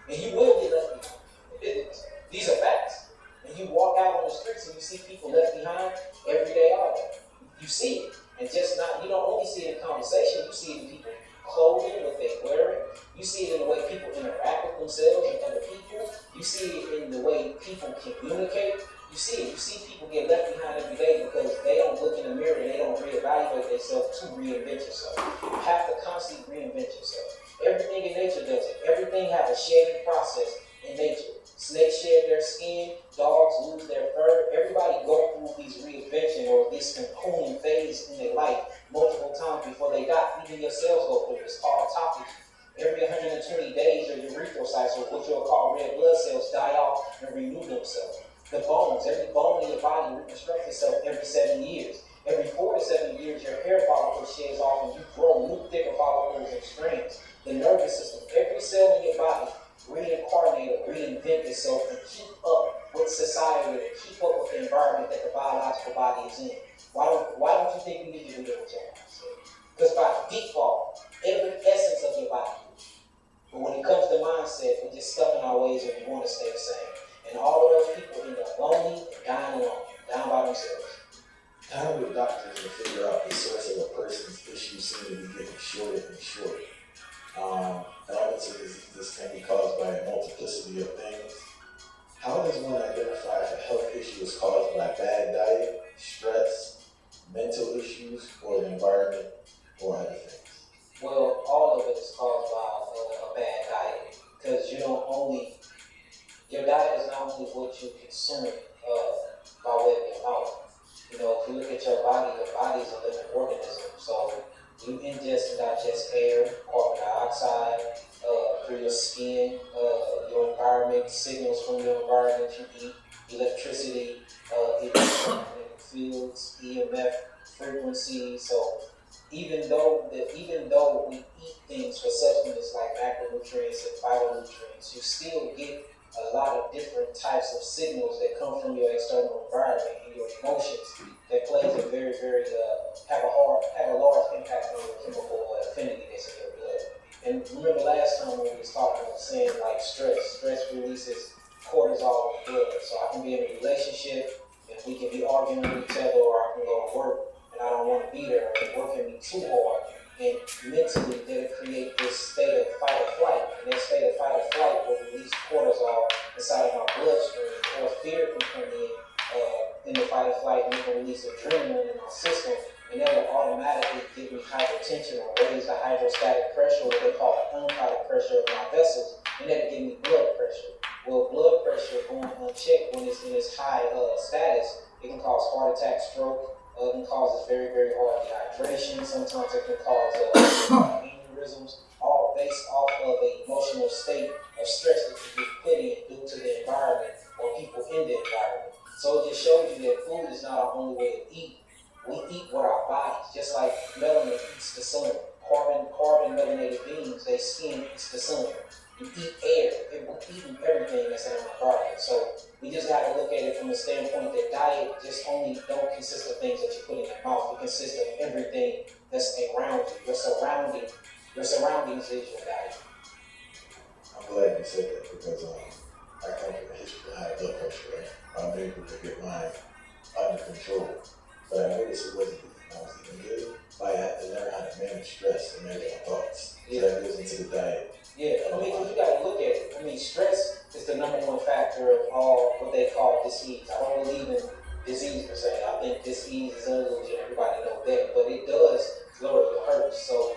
And you will be left behind. These are facts. And you walk out on the streets and you see people left behind every day all day. You see it. And just not, you don't only see it in conversation, you see it in people clothing, what they're wearing. You see it in the way people interact with themselves and other people. You see it in the way people communicate. You see it. You see people get left behind every day because they don't look in the mirror and they don't reevaluate themselves to reinvent yourself. You have to constantly reinvent yourself. Everything in nature does it. Everything has a shedding process in nature. Snakes shed their skin, dogs lose their fur. Everybody go through these reinvention or this cocooning phase in their life multiple times before they die. Even your cells go through it. It's called autophagy. Every 120 days, your erythrocytes, or what you'll call red blood cells, die off and renew themselves. The bones, every bone in your body reconstructs itself every 7 years. Every 4 to 7 years, your hair follicle sheds off and you grow new, thicker follicles and strands. The nervous system, every cell in your body reincarnate or reinvent itself and keep up with society, and keep up with the environment that the biological body is in. Why don't you think you need to do that with your mindset? Because by default, every essence of your body. But when it comes to mindset, we're just stuck in our ways and we want to stay the same. And all of those people end up lonely and dying alone, down by themselves. How do doctors figure out the source of a person's issues seem to be getting shorter and shorter? Elements of diseases can be caused by a multiplicity of things. How does one identify if a health issue is caused by bad diet, stress, mental issues, or the environment, or other things? Well, all of it is caused by a bad diet, because your diet is not only what you consume by way of your mouth. You know, if you look at your body is a living organism. So you ingest and digest air, carbon dioxide, through your skin, your environment, signals from your environment you eat, electricity, electromagnetic fields, EMF, frequencies. So even though we eat things for substances like macronutrients and phytonutrients, you still get a lot of different types of signals that come from your external environment and your emotions that plays a very, very have a large impact on your chemical affinity that's in your blood. And remember last time when we was talking, I was saying like stress releases cortisol in the blood. So I can be in a relationship and we can be arguing with each other, or I can go to work and I don't want to be there, and working me too hard. And mentally, that'll create this state of fight or flight. And that state of fight or flight will release cortisol inside of our bloodstream, or fear can come in the fight or flight, and it can release adrenaline in our system. And that will automatically give me hypertension or raise the hydrostatic pressure, what they call the unclotted pressure of my vessels, and that'll give me blood pressure. Well, blood pressure going unchecked when it's in its high status, it can cause heart attack, stroke. It can cause very, very hard dehydration. Sometimes it can cause aneurysms, all based off of an emotional state of stress that you get put in due to the environment or people in the environment. So it just shows you that food is not our only way to eat. We eat with our bodies, just like melanin eats the sun. Carbon melanated beings, their skin eats the sun. you eat air, we're eating everything that's in our environment. So we just got to look at it from the standpoint that diet just only don't consist of things that you put in your mouth. It consists of everything that's around you. Your surroundings is your diet. I'm glad you said that because I come from a history of high blood pressure, right? I'm able to get mine under control. But I noticed it wasn't when I was eating good. I had to learn how to manage stress and manage my thoughts. So that goes into the diet. Yeah, I mean, you got to look at it. I mean, stress is the number one factor of all what they call disease. I don't believe in disease per se. I think disease is an illusion. Everybody knows that. But it does lower your hurt. So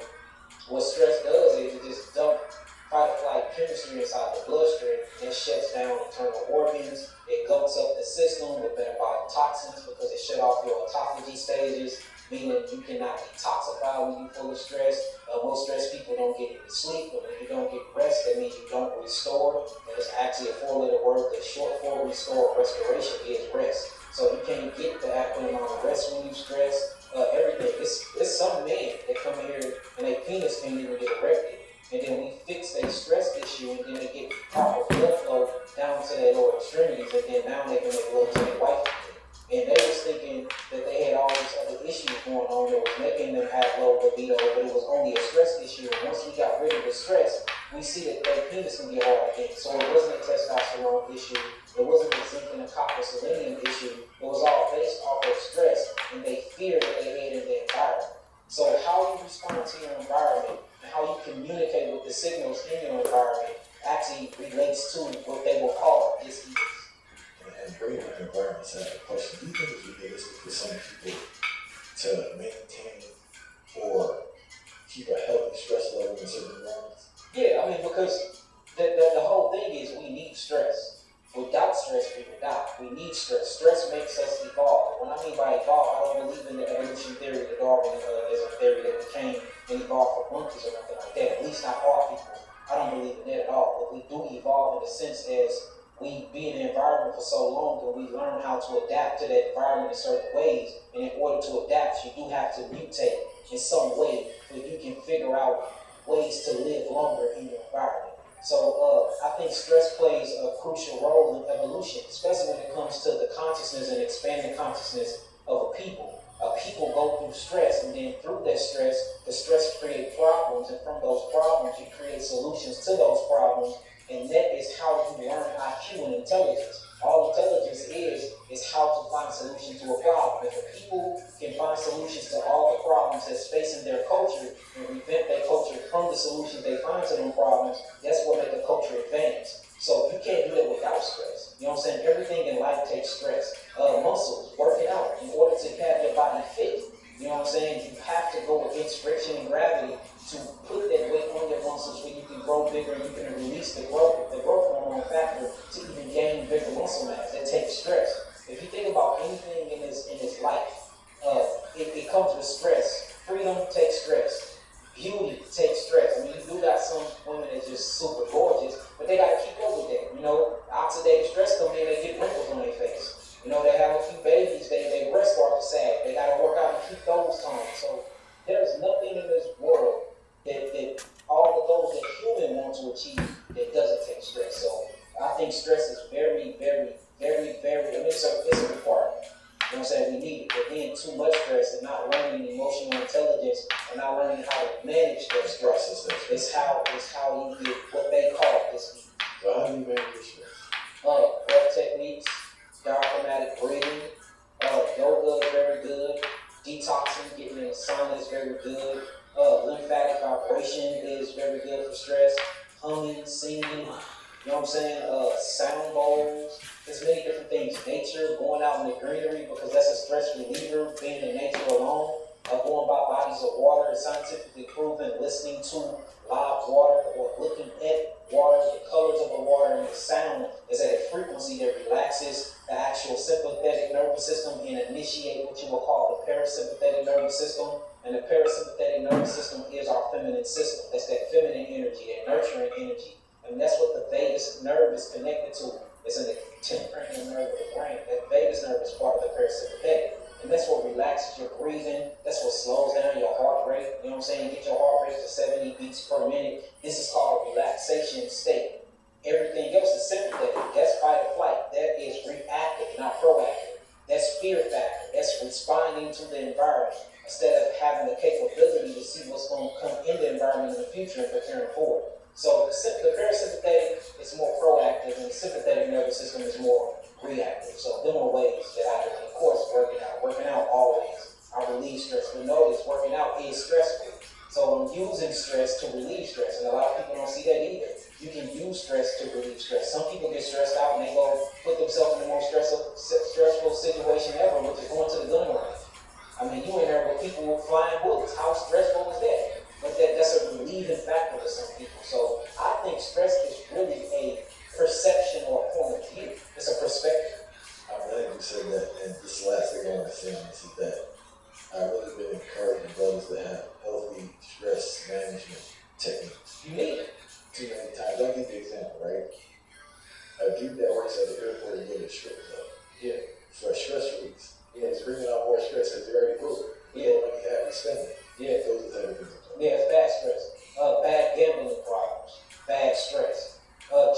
what stress does is it just dumps fight-or-flight chemistry inside the bloodstream. It shuts down internal organs. It gulps up the system with metabolic toxins because it shut off your autophagy stages, meaning you cannot detoxify when you're full of stress. Most stressed people don't get any sleep, but when you don't get rest, that means you don't restore. And it's actually a four-letter word. The short for restore, restoration is rest. So you can't get the adequate amount of rest when you stress. Everything. It's some men that come in here and their penis can't even get erected. And then we fix their stress issue, and then they get proper blood flow down to their lower extremities, and then now they can make love to their wife again. And they was thinking that they had all these other issues going on that was making them have low libido, but it was only a stress issue. And once we got rid of the stress, we see that their penis can get hard again. So it wasn't a testosterone issue. It wasn't a zinc and a copper selenium issue. It was all based off of stress and they fear that they had in the environment. So how you respond to your environment and how you communicate with the signals in your environment actually relates to what they will call disease. And bringing up environments, I have a question. Do you think it's realistic for some people to maintain or keep a healthy stress level in certain environments? Yeah, I mean, because the whole thing is we need stress. Without stress, we would die. We need stress. Stress makes us evolve. When I mean by evolve, I don't believe in the evolution theory that Darwin is a theory that we came and evolved for monkeys or nothing like that. At least not our people. I don't believe in that at all. But we do evolve in the sense as we be in the environment for so long that we learn how to adapt to that environment in certain ways. And in order to adapt, you do have to mutate in some way where you can figure out ways to live longer in your environment. So I think stress plays a crucial role in evolution, especially when it comes to the consciousness and expanding consciousness of a people. People go through stress, and then through that stress, the stress creates problems, and from those problems, you create solutions to those problems, and that is how you learn IQ and intelligence. All intelligence is how to find solutions to a problem. If the people can find solutions to all the problems that's facing their culture and revamp their culture from the solutions they find to them problems, that's what makes the culture advance. So you can't do that without stress. You know what I'm saying? Everything in life takes stress. Muscles, working out, in order to have your body fit. You know what I'm saying? You have to go against friction and gravity to put that weight on your muscles where you can grow bigger and you can release the growth hormone factor to even gain bigger muscle mass. That takes stress. If you think about anything in this life, it comes with stress. Freedom takes stress. Beauty takes stress. I mean, you do got some women that's just super gorgeous, but they got to keep up with that. You know, oxidative stress come in, they get wrinkles on their face. You know, they have a few babies, they breast start to sag. They got to work out and keep those toned. So there's nothing in this world that all the goals that human want to achieve that doesn't take stress. So I think stress is very, very, very, very, I mean, it's a requirement. You know what I'm saying? We need it. But then too much stress and not learning emotional intelligence and not learning how to manage that stress is how you get what they call disease. So how do you manage your stress? Breath techniques, diaphragmatic breathing, yoga is very good. Detoxing, getting in the sauna is very good. Lymphatic vibration is very good for stress. Humming, singing, you know what I'm saying? Sound bowls. There's many different things. Nature, going out in the greenery because that's a stress reliever. Being in nature alone, going by bodies of water is scientifically proven. Listening to live water or looking at water, the colors of the water and the sound is at a frequency that relaxes the actual sympathetic nervous system and initiate what you will call the parasympathetic nervous system. And the parasympathetic nervous system is our feminine system. That's that feminine energy, that nurturing energy. And that's what the vagus nerve is connected to. It's in the temporal nerve of the brain. That vagus nerve is part of the parasympathetic. And that's what relaxes your breathing. That's what slows down your heart rate. You know what I'm saying? Get your heart rate to 70 beats per minute. This is called a relaxation state. Everything else is sympathetic. That's fight or flight. That is reactive, not proactive. That's fear factor. That's responding to the environment instead of having the capability to see what's going to come in the environment in the future and preparing for it. So the parasympathetic is more proactive, and the sympathetic nervous system is more reactive. So them are ways that I do. Of course, working out always. I relieve stress. But notice working out is stressful. So I'm using stress to relieve stress, and a lot of people don't see that either. You can use stress to relieve stress. Some people get stressed out and they go put themselves in the most stressful situation ever, which is going to the gun range. I mean, you in there with people with flying bullets. How stressful is that? But that's a relieving factor to some people. So I think stress is really a perception or a point of view. It's a perspective. I'm glad you said that. And this last thing I want to say on this is that I've really been encouraging brothers to have healthy stress management techniques. You need it. Too many times. I'll give you an example, right? A dude that works at the airport is really strict though. Yeah. For stress release. Yeah, it's bringing out more stress because they're already broke. Yeah. When you have to spend it. Yeah. Those are the type of things. Yeah, it's bad stress. Bad gambling problems. Bad stress.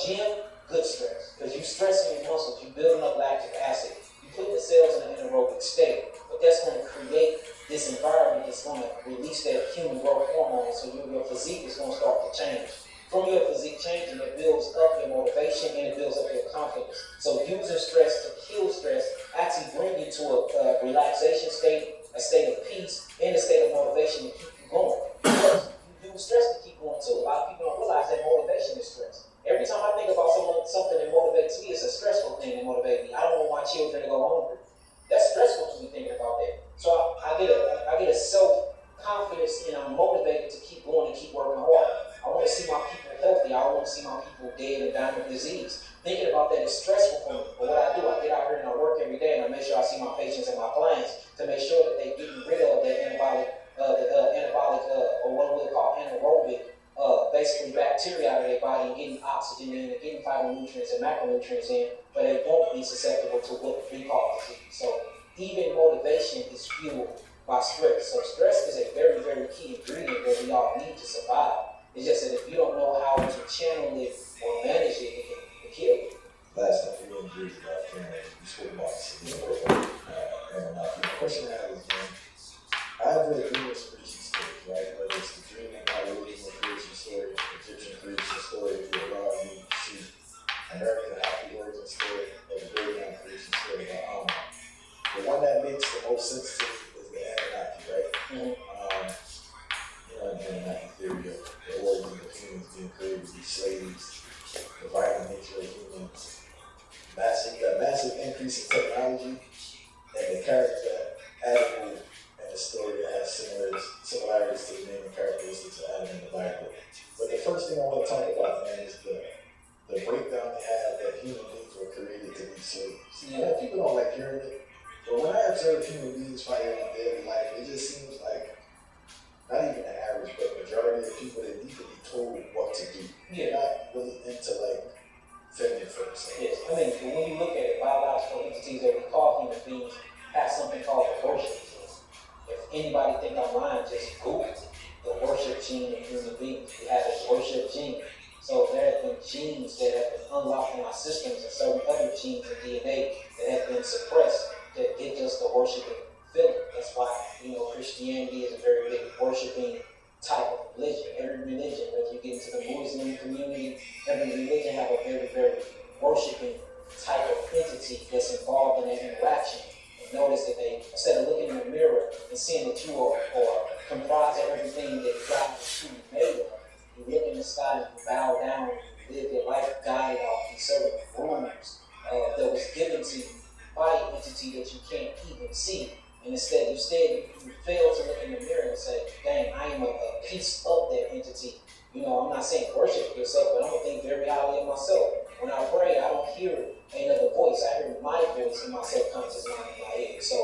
Gym, good stress. Because you stressing your muscles, you building up lactic acid. You putting the cells in an anaerobic state. But that's going to create this environment that's going to release that human growth hormone. So your physique is going to start to change. From your physique changing, it builds up your motivation and it builds up your confidence. So using stress to kill stress actually bring you to a relaxation state, a state of peace, and a state of motivation to keep you going. Because you use stress to keep going too. A lot of people don't realize that motivation is stress. Every time I think about something that motivates me, it's a stressful thing that motivates me. I don't want my children to go hungry. That's stressful to me thinking about that. So I get a self-confidence and I'm motivated to keep going and keep working hard. I want to see my people healthy. I don't want to see my people dead and dying of disease. Thinking about that is stressful for me. But what I do, I get out here and I work every day and I make sure I see my patients and my clients to make sure that they're getting rid of that anabolic, or what we'll call anaerobic, basically bacteria out of their body and getting oxygen in and getting phytonutrients and macronutrients in, but they won't be susceptible to what we call disease. So even motivation is fueled by stress. So stress is a very, very key ingredient that we all need to survive. It's just that if you don't know how to channel it or manage it, it can kill you. Last time we agreed about you spoke about and the question I have is, I have read numerous creation stories, right? Whether it's the dreaming, Babylonian creation story, Egyptian creation story, the Arabian see American happy origin story, or the Babylonian creation story about the one that makes the most sense to me is the Anunnaki, right? Mm-hmm. The Anunnaki theory of the origin of humans being created to be slaves, the violent nature of humans, massive increase in technology, and the character Adam and the story that has similarities to the name and characteristics of Adam in the Bible. But the first thing I want to talk about, man, is the breakdown they have that human beings were created to be slaves. Yeah. People don't like hearing it, but when I observe human beings fight in daily life, it just seems like not even the average, but majority of people that need to be told what to do. Yeah. Not really into fending for themselves. Yes. I mean, when you look at it, biological entities that we call human beings have something called the worship gene. If anybody think I'm lying, just Google the worship gene in human beings. We have a worship gene. So there have been genes that have been unlocked in our systems and certain other genes in DNA that have been suppressed that get us the worshiping feeling. That's why, Christianity is a very big worshiping type of religion. Every religion, whether you get into the Muslim community, every religion have a very, very worshiping type of entity that's involved in that interaction. And notice that they, instead of looking in the mirror and seeing that you are comprised of everything that God has truly made of, you look in the sky and you bow down and live your life guided off these certain rules that was given to you by an entity that you can't even see. And instead you fail to look in the mirror and say, dang, I am a piece of that entity. I'm not saying worship yourself, but I'm going to think very highly of myself. When I pray, I don't hear another voice. I hear my voice in my subconscious mind in my head. So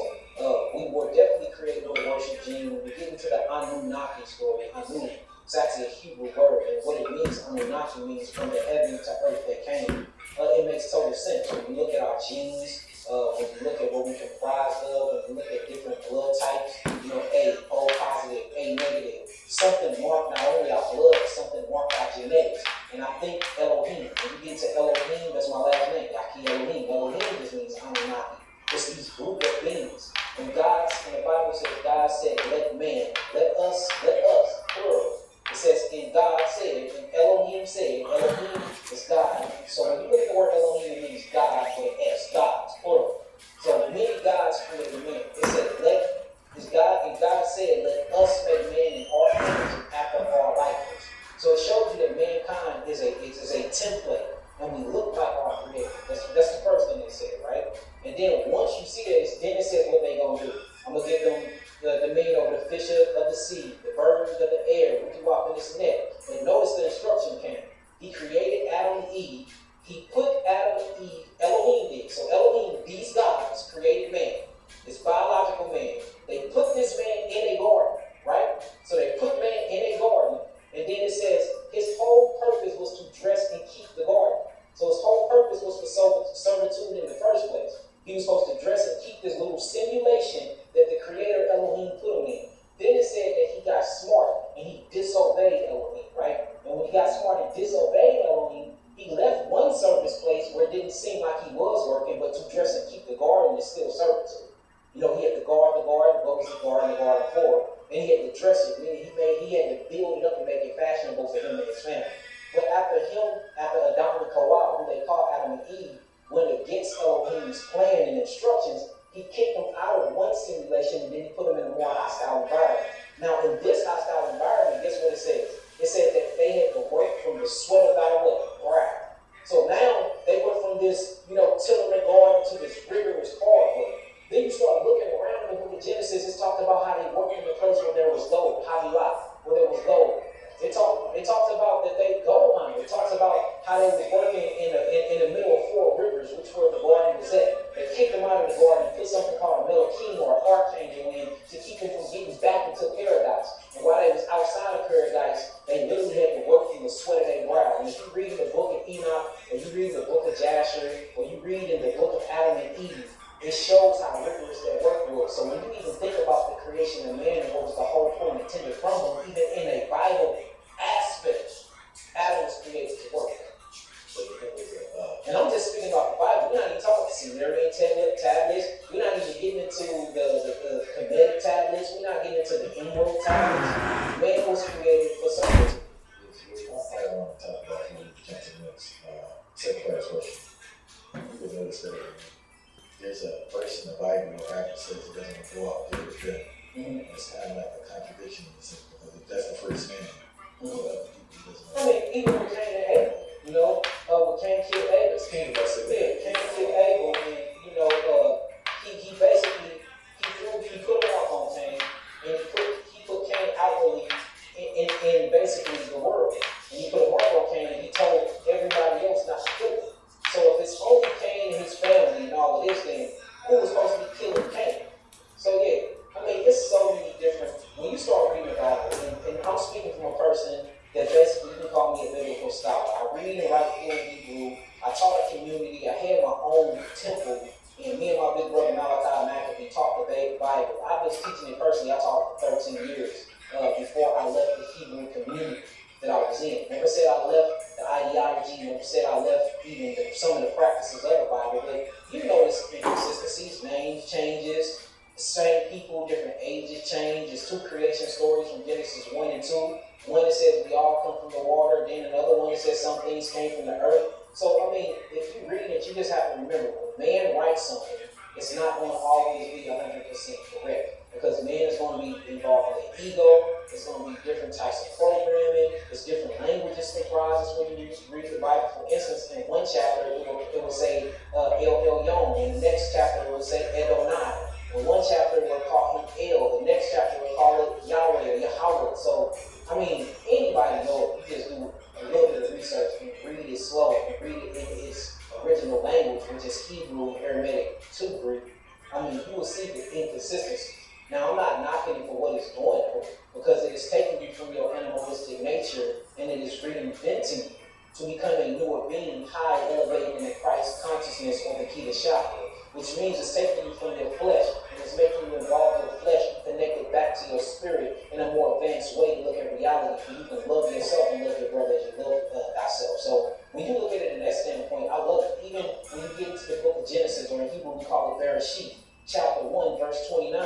we were definitely created with a worship gene. When we get into the Anunnaki story, Anu, it's actually a Hebrew word. And what it means, Anunnaki means from the heaven to earth that came. It makes total sense. When we look at our genes, When you look at what we comprise of, when you look at different blood types, you know, A, O positive, A negative, something marked not only our blood, but something marked our genetics. And I think Elohim, when you get to Elohim, that's my last name, Yaki Elohim. Elohim just means Anunnaki. It's these group of beings. And God, and the Bible says, God said, let us, plural. It says, and God said, and Elohim said, Elohim is God. So when you look at the word Elohim, it means God with an S, gods, plural. So many gods created man. It said, and God said, let us make man in our image after our likeness. So it shows you that mankind is a template, and we look like our creator. That's the first thing they said, right? And then once you see this, then it says what they gonna do. I'm gonna give them the dominion over the fish of the sea, the birds of the air, we can walk in this net. And notice the instruction came. He created Adam and Eve. He put Adam and Eve, Elohim did. So Elohim, these gods, created man, this biological man. They put this man in a garden, right? So they put man in a garden, and then it says his whole purpose was to dress and keep the garden. So his whole purpose was for servitude in the first place. He was supposed to dress and keep this little simulation that the creator Elohim put him in. Then it said that he got smart and he disobeyed Elohim, right? And when he got smart and disobeyed Elohim, he left one service place where it didn't seem like he was working, but to dress and keep the garden is still servitude. You know, he had to guard the garden. What was the garden for? And he had to dress it. Meaning he had to build it up and make it fashionable for him and his family. But after Adam and Kawah, who they called Adam and Eve, went against Elohim's plan and instructions, he kicked them out of one simulation and then he put them in a more hostile environment. Now, in this hostile environment, guess what it says? It said that they had to work from the sweat of thy what? Brow. So now they went from this, tillering garden to this rigorous hard work. Then you start looking around in the book of Genesis, it's talked about how they worked in the place where there was gold, Havilah, where there was gold. It talks about that they gold mined. It talks about how they were working in the middle of 4 rivers, which where the garden was at. They kicked them out of the garden and put something called a Melachim or an archangel in to keep them from getting back into paradise. And while they was outside of paradise, they literally had to work from the sweat of their brow. And if you read in the book of Enoch, or you read in the book of Jasher, or you read in the book of Adam and Eve, it shows how rigorous their work was. So when you even think about the creation of man and what was the whole point intended from them, even in a Bible aspect, Adam was created to work. And I'm just speaking about the Bible. We're not even talking about the Sumerian tablets. We're not even getting into the Kemetic tablets. We're not getting into the Emerald tablets. Man was created for something. I don't want to talk about when we jump to the next second class question. You can notice that there's a verse in the Bible where Adam says it doesn't go out there with them. It's kind of like a contradiction in the sense because if that's the first man. I mean, even with Cain and Abel, when Cain killed Abel, Cain killed Abel, and he basically he put a mark on Cain, and he put Cain outwardly in basically the world, and he put a mark on Cain, and he told everybody else not to kill him. So if it's only Cain and his family and all of this, then who was supposed to be killing Cain? So yeah. I mean, it's so many different. When you start reading the Bible, and I'm speaking from a person that basically you can call me a biblical scholar. I read and write fluent Hebrew. I taught a community. I had my own temple, and me and my big brother Malachi McAfee taught the Bible. I was teaching it personally. I taught for 13 years before I left the Hebrew community that I was in. Never said I left the ideology. Never said I left even some of the practices of the Bible. But you notice inconsistencies, names changes. Same people, different ages change. It's 2 creation stories from Genesis 1 and 2. One that says we all come from the water, then another one that says some things came from the earth. So, I mean, if you read it, you just have to remember, when man writes something, it's not going to always be 100% correct. Because man is going to be involved in the ego, it's going to be different types of programming, there's different languages comprises when you read the Bible. For instance, in one chapter, it will say El Elyon, in the next chapter, it will say Edonai. In one chapter, we'll call him El. The next chapter, we'll call it Yahweh or Yahweh. So, I mean, anybody know it. You just do a little bit of research and read it slow and read it in its original language, which is Hebrew and Aramaic to Greek. I mean, you will see the inconsistency. Now, I'm not knocking it for what it's doing, because it is taking you from your animalistic nature and it is reinventing you to become a newer being, high elevated in the Christ consciousness or the Kiddushah. which means it's taking you from your flesh and it's making you involve your flesh and connect it back to your spirit in a more advanced way to look at reality. And you can love yourself and love your brother as you love thyself. So when you look at it in that standpoint, I love it. Even when you get into the book of Genesis, or in Hebrew we call it Bereshit, chapter 1, verse 29,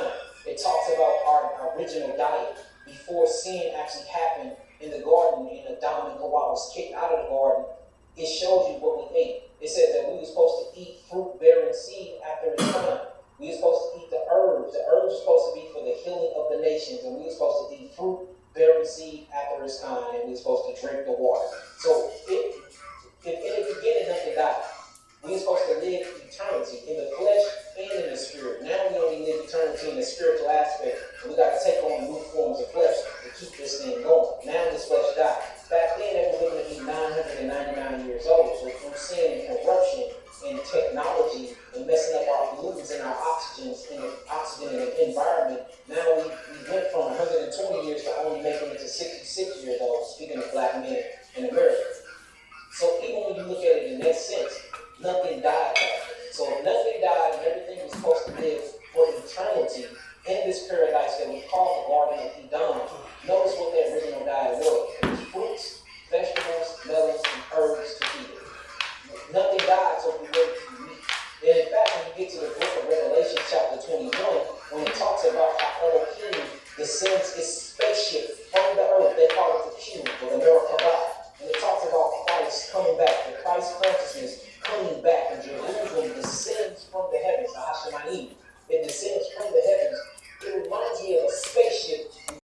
it talks about our original diet before sin actually happened in the garden, and Adam and Hawa was kicked out of the garden. It shows you what we ate. It says that we were supposed to eat fruit bearing seed after its time. We were supposed to eat the herbs. The herbs were supposed to be for the healing of the nations, and we were supposed to eat fruit bearing seed after its time, and we were supposed to drink the water. So if in the beginning nothing died, we were supposed to live eternity in the flesh and in the spirit. Now we only live eternity in the spiritual aspect, and we got to take on new forms of flesh to keep this thing going. Now this flesh died. Back then they were living to be 999 years old. So through sin and corruption and technology and messing up our fluids and our oxygen in the environment, now we went from 120 years to only making it to 66 years old, speaking of black men in America. So even when you look at it in that sense, nothing died. So if nothing died and everything was supposed to live for eternity in this paradise that we call the Garden of Eden, notice what their original diet was. It was fruits, vegetables, melons, and herbs to eat. Nothing died, so we ready to eat. And in fact, when you get to the book of Revelation, chapter 21, when it talks about how Elohim descends his spaceship from the earth, they call it the cube or the Merkabah. And it talks about Christ coming back, the Christ consciousness coming back